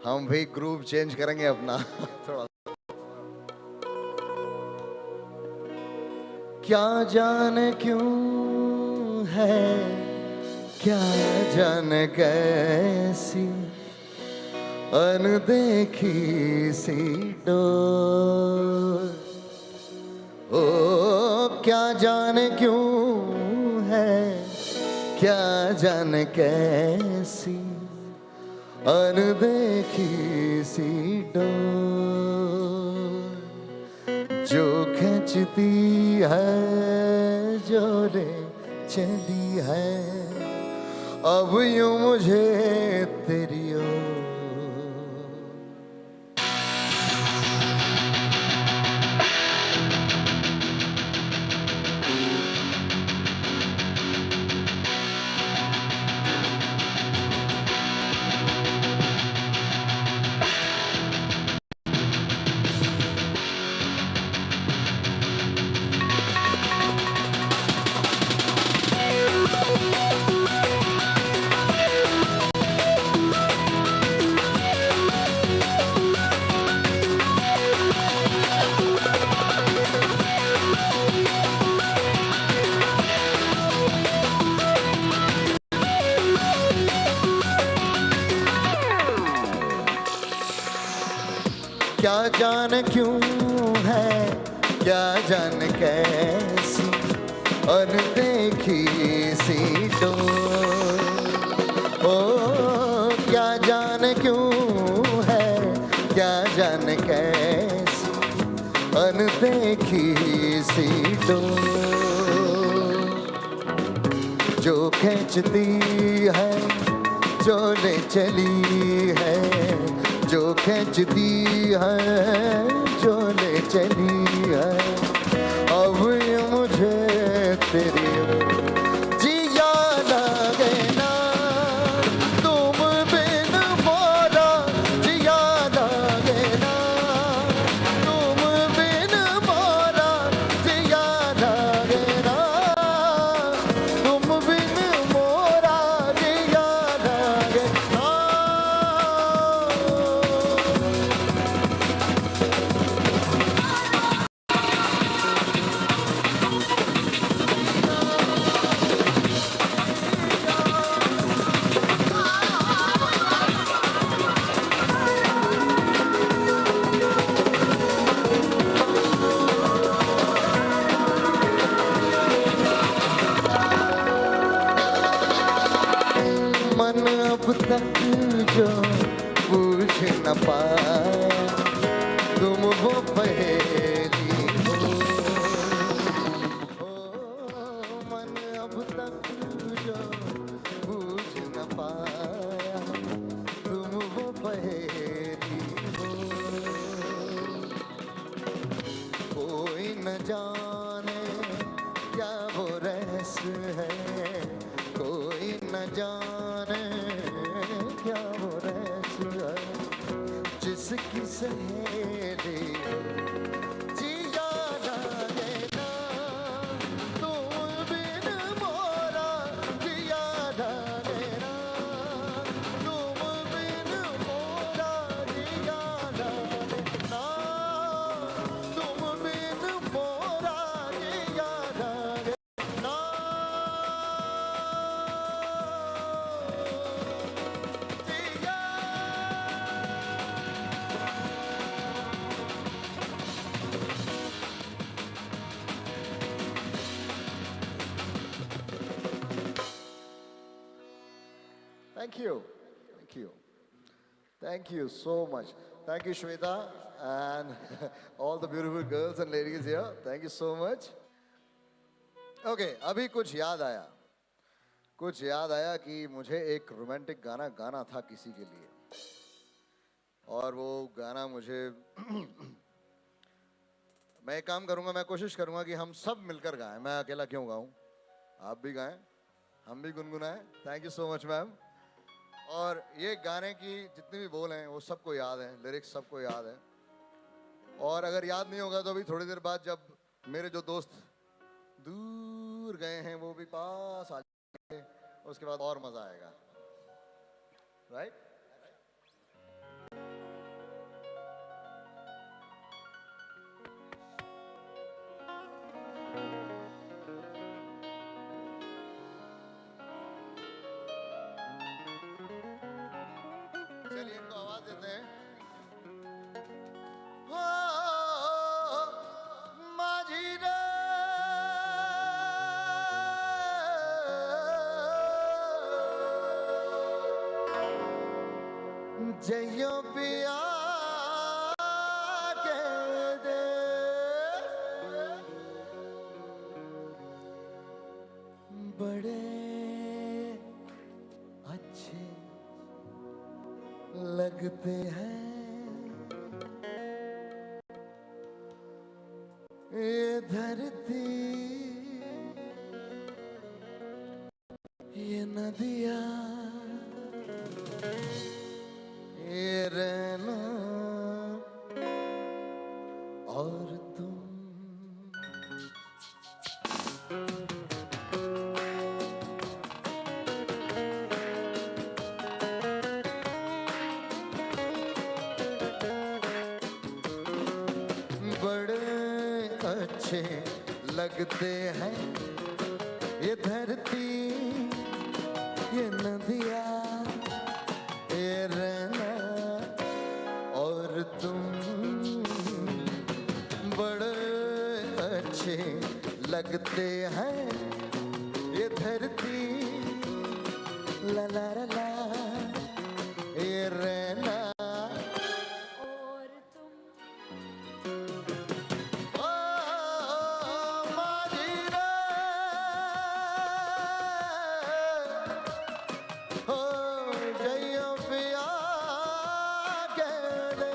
हम भी ग्रुप चेंज करेंगे अपना थोड़ा क्या जाने क्यों है क्या जाने कैसी अनदेखी सी डोर ओ क्या जाने क्यों है क्या जाने कैसी अनदेखी सी डोर जो खींचती है जो ले चली है अब यूं मुझे तेरी ओर। क्या जाने क्यों है क्या जाने कैसी अनदेखी सी डोर ओ क्या जाने क्यों है क्या जाने कैसी अनदेखी सी डोर जो खींचती है जो ले चली है जो खींचती है जो ले चली है अब ये मुझे तेरी जिया लगे ना तुम बिन मोरा जिया लगे ना तुम बिन मोरा जिया लगे ना तुम बिन मोरा जिया लगे ना। मन अब तक जो पूछ न पाया तुम वो पहेली हो मन अब तक जो पूछ न पाया तुम वो पहेली हो कोई न जाने क्या वो रहस है कोई न जाने क्या वो रहस है जिसकी सहेली जिया लगे ना तुम बिन मोरा जिया लगे ना तुम बिन मोरा जिया लगे ना तुम बिन मोरा जिया लगे ना। Thank you. Thank you. Thank you so much. Thank you, Shweta, and all the beautiful girls and ladies here. Thank you so much. Okay, अभी कुछ याद आया कि मुझे एक रोमांटिक गाना गाना था किसी के लिए और वो गाना मुझे मैं एक काम करूंगा मैं कोशिश करूंगा कि हम सब मिलकर गाएं मैं अकेला क्यों गाऊं आप भी गाएं हम भी गुनगुनाएं thank you so much ma'am और ये गाने की जितने भी बोल हैं वो सबको याद हैं लिरिक्स सबको याद है और अगर याद नहीं होगा तो अभी थोड़ी देर बाद जब मेरे जो दोस्त दूर गए हैं वो भी पास आ जाएंगे उसके बाद और मजा आएगा राइट चलिए इनको आवाज देते हैं माझी रे जइयो पिया के दे बड़े अच्छे लगते हैं ये धरती ये नदियाँ ये रहना और तुम बड़े अच्छे लगते हैं ये धरती ये नदियाँ ये रहना और तुम बड़े अच्छे लगते हैं ये धरती ला ला ला ला ये रहना और तुम ओ माजी रे हो जइयो पिया के दे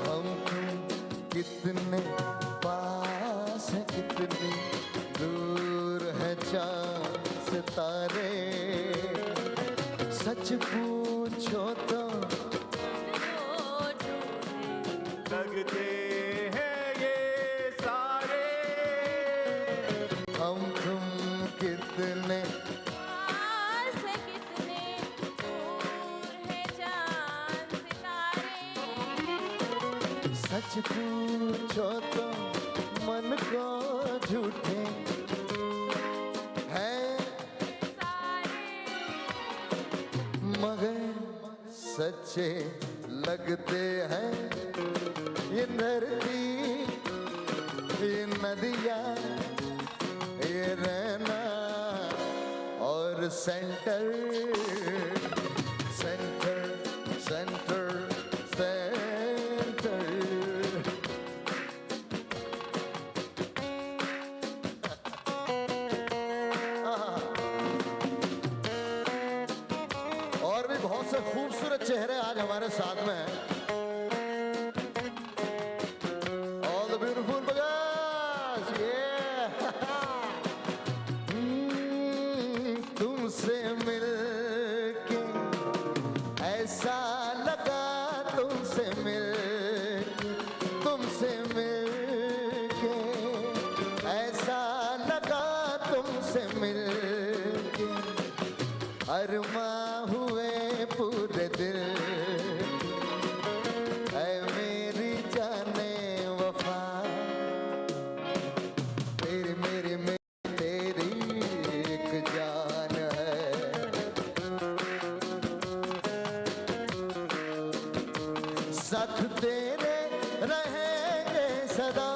हम कितने पास हैं कितनी दूर है चाँद सितारे सच पूछो तो लगते हैं ये सारे हम तुम कितने पास है कितने दूर है चांद सितारे सच पूछो तो मन को झूठे हैं मगर सच्चे लगते हैं ये धरती ये नदियाँ ये रहना और सेंटर सेंटर सेंटर सेंटर और भी बहुत से खूबसूरत चेहरे आज हमारे साथ में हैं All the beautiful bagas, yeah. तुमसे मिलके ऐसा लगा तुमसे मिलके ऐसा लगा तुमसे मिलके अरमा हुए पूरे दिल ऐ मेरी जाने वफा तेरी मेरी तेरी एक जान है साथ तेरे रहेंगे सदा